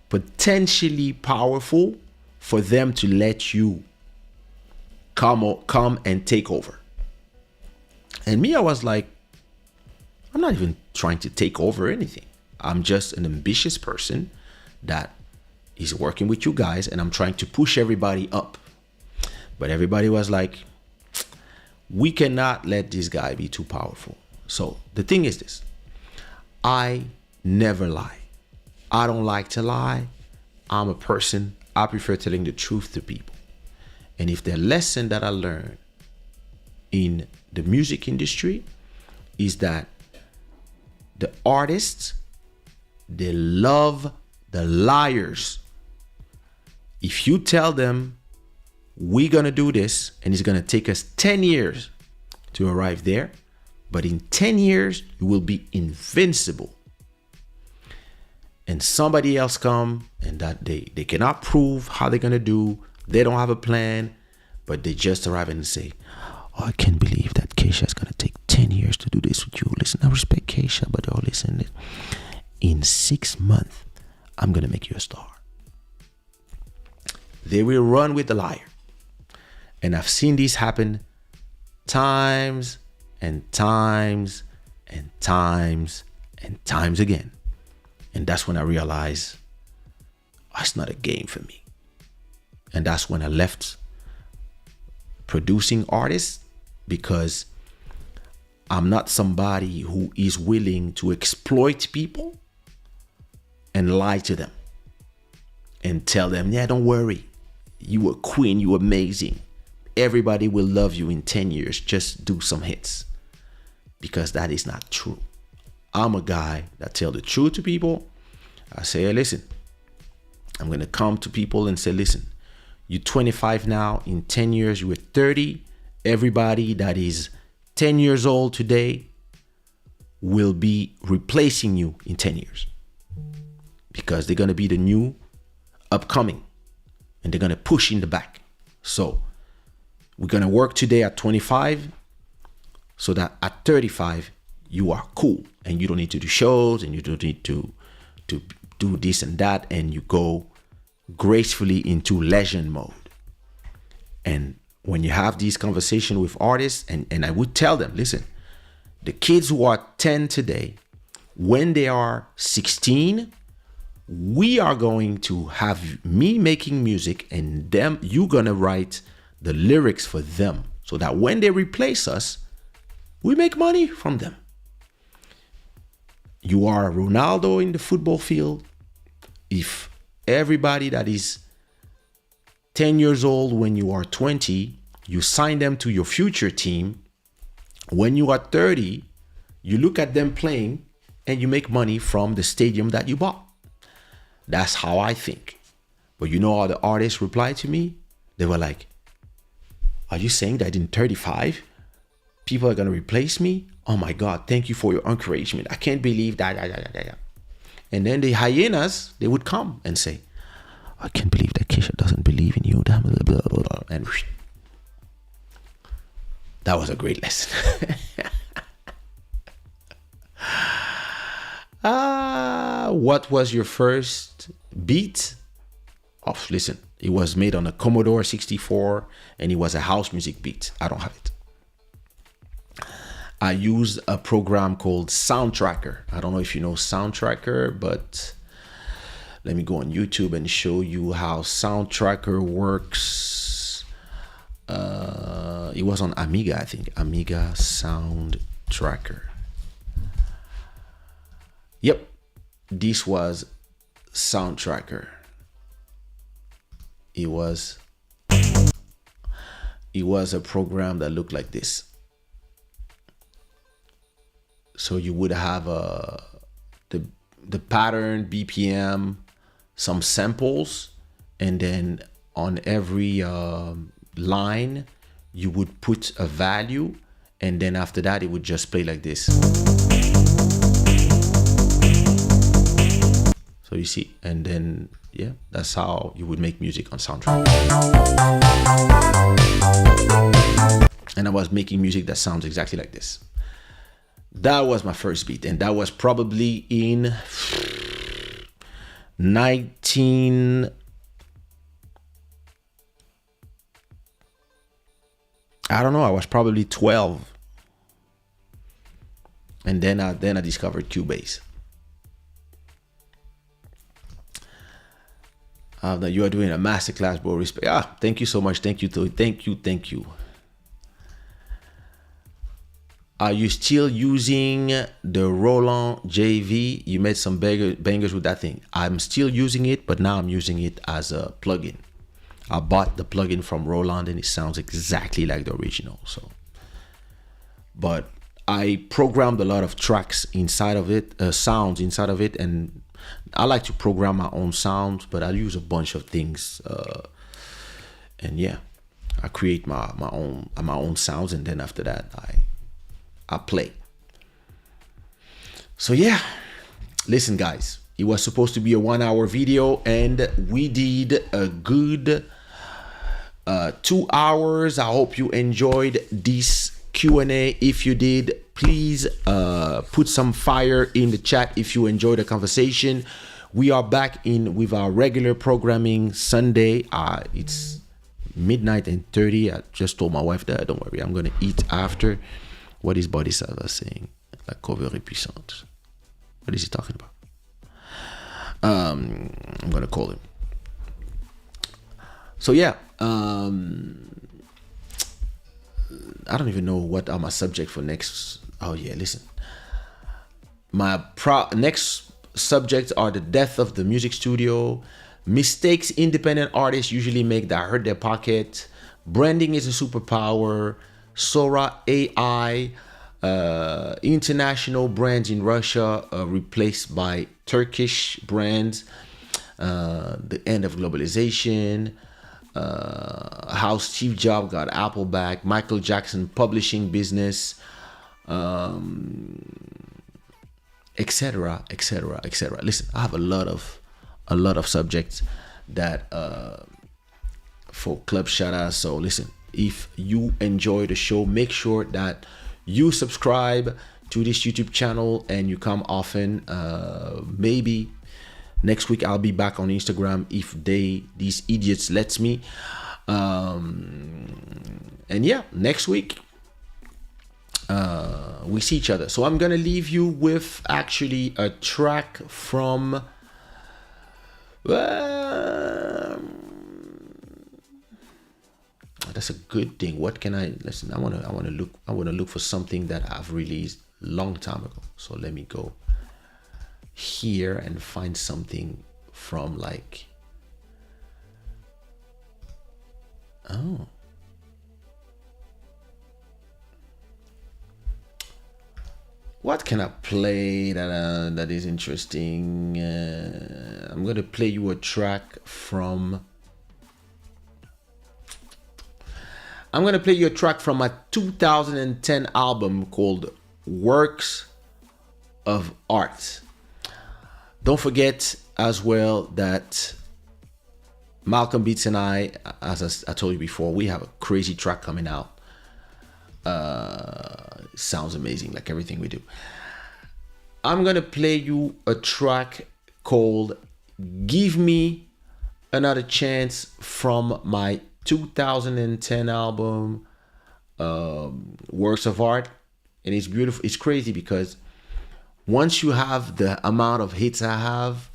potentially powerful for them to let you come and take over. And me, I was like, I'm not even trying to take over anything. I'm just an ambitious person that is working with you guys, and I'm trying to push everybody up. But everybody was like, we cannot let this guy be too powerful. So the thing is this, I never lie. I don't like to lie. I'm a person, I prefer telling the truth to people. And if the lesson that I learned in the music industry is that the artists, they love the liars. If you tell them, we're going to do this, and it's going to take us 10 years to arrive there, but in 10 years, you will be invincible. And somebody else come and that they cannot prove how they're going to do. They don't have a plan, but they just arrive and say, oh, I can't believe that Kaysha is going to take 10 years to do this with you. Listen, I respect Kaysha, but oh, listen, in 6 months, I'm going to make you a star. They will run with the liar. And I've seen this happen times and times and times and times again. And that's when I realized, oh, it's not a game for me. And that's when I left producing artists, because I'm not somebody who is willing to exploit people and lie to them and tell them, yeah, don't worry, you a queen, you amazing. Everybody will love you in 10 years. Just do some hits. Because that is not true. I'm a guy that tell the truth to people. I say, hey, listen, I'm going to come to people and say, listen, you're 25 now. In 10 years, you were 30. Everybody that is 10 years old today will be replacing you in 10 years. Because they're going to be the new upcoming. And they're going to push in the back. So we're going to work today at 25 so that at 35, you are cool and you don't need to do shows and you don't need to do this and that, and you go gracefully into legend mode. And when you have these conversations with artists, and I would tell them, listen, the kids who are 10 today, when they are 16, we are going to have me making music and them, you're going to write the lyrics for them so that when they replace us, we make money from them. You are Ronaldo in the football field. If everybody that is 10 years old when you are 20, you sign them to your future team. When you are 30, you look at them playing and you make money from the stadium that you bought. That's how I think. But you know how the artists replied to me? They were like, are you saying that in 35, people are gonna replace me. Oh my God, thank you for your encouragement. I can't believe that. And then the hyenas, they would come and say, I can't believe that Kaysha doesn't believe in you. And that was a great lesson. What was your first beat? Oh, listen, it was made on a Commodore 64 and it was a house music beat. I don't have it. I used a program called Soundtracker. I don't know if you know Soundtracker, but let me go on YouTube and show you how Soundtracker works. It was on Amiga, I think. Amiga Soundtracker. Yep, this was Soundtracker. It was a program that looked like this. So you would have the pattern, BPM, some samples, and then on every line you would put a value, and then after that it would just play like this. So you see, and then yeah, that's how you would make music on Soundtrack. And I was making music that sounds exactly like this. That was my first beat, and that was probably in 19... I don't know, I was probably 12. And then I discovered Cubase. You are doing a masterclass, bro. Respect. Thank you so much. Thank you. Thank you. Are you still using the Roland JV? You made some bangers with that thing. I'm still using it, but now I'm using it as a plugin. I bought the plugin from Roland and it sounds exactly like the original. So, but I programmed a lot of tracks inside of it, sounds inside of it, and I like to program my own sounds, but I use a bunch of things, and yeah, I create my own sounds, and then after that I play. So yeah, listen guys, it was supposed to be a 1 hour video and we did a good 2 hours. I hope you enjoyed this Q&A. If you did, please put some fire in the chat if you enjoyed the conversation. We are back in with our regular programming Sunday. It's midnight and 30. I just told my wife that, don't worry, I'm gonna eat after. What is Bodhisattva saying? La cover est puissante. What is he talking about? I'm gonna call him. So yeah, I don't even know what are my subject for next. Oh yeah, listen. My next subjects are the death of the music studio, mistakes independent artists usually make that hurt their pocket, branding is a superpower, Sora AI, international brands in Russia replaced by Turkish brands, the end of globalization, how Steve Jobs got Apple back, Michael Jackson publishing business, etc. Listen, I have a lot of subjects that for Club Shada. So listen, if you enjoy the show, make sure that you subscribe to this YouTube channel and you come often. Maybe next week I'll be back on Instagram if these idiots lets me. And yeah, next week we see each other. So I'm gonna leave you with actually a track from that's a good thing. What can I listen? I wanna look for something that I've released long time ago. So let me go here and find something from like what can I play that is interesting? I'm gonna play you a track from I'm gonna play you a track from my 2010 album called Works of Art. Don't forget as well that Malcolm Beats and I, as I told you before, we have a crazy track coming out. Sounds amazing, like everything we do. I'm gonna play you a track called Give Me Another Chance from my 2010 album, Works of Art. And it's beautiful. It's crazy because once you have the amount of hits I have,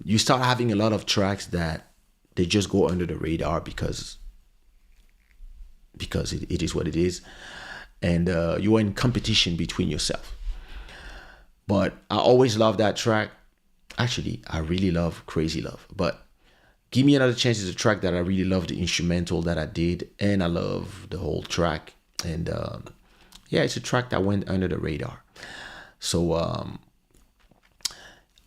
you start having a lot of tracks that they just go under the radar because it is what it is, and you are in competition between yourself. But I always love that track. Actually, I really love Crazy Love, but Give Me Another Chance is a track that I really love, the instrumental that I did, and I love the whole track. And yeah, it's a track that went under the radar. So I'm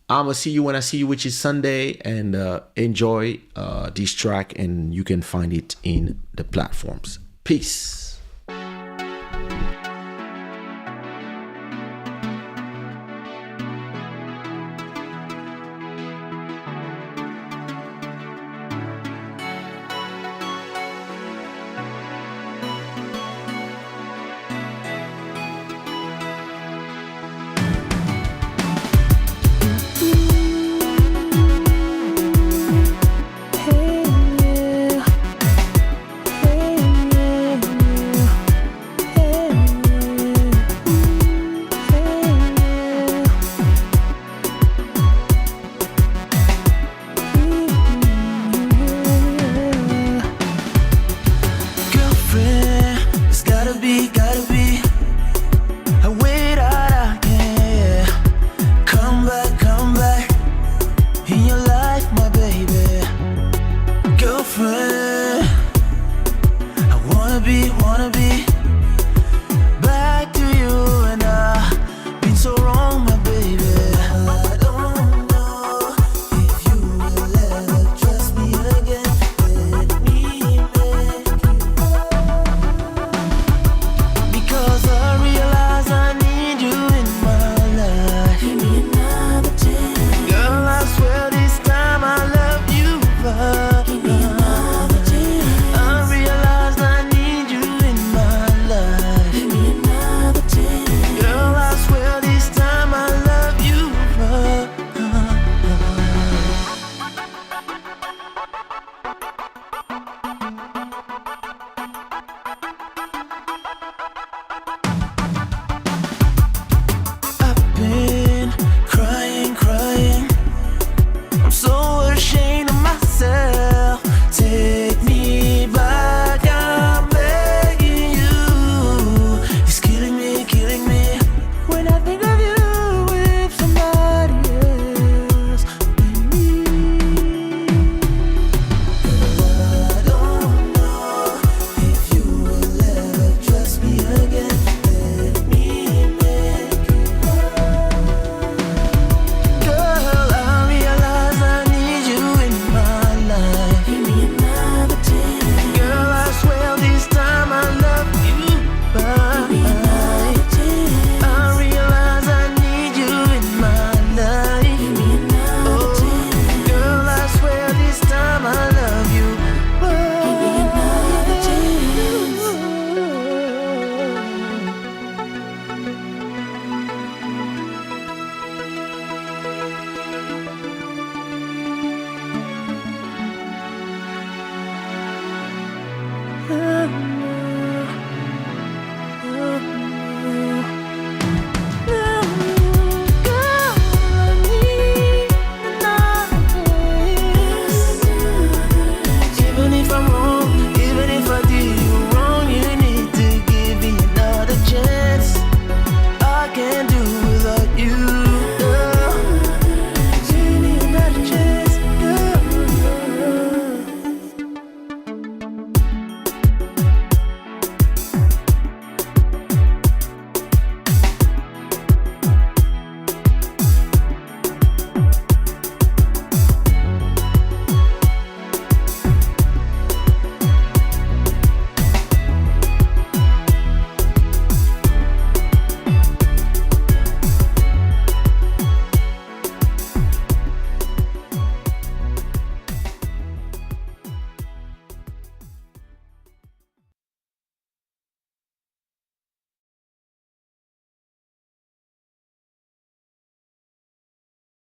gonna see you when I see you, which is Sunday, and enjoy this track, and you can find it in the platforms. Peace. love.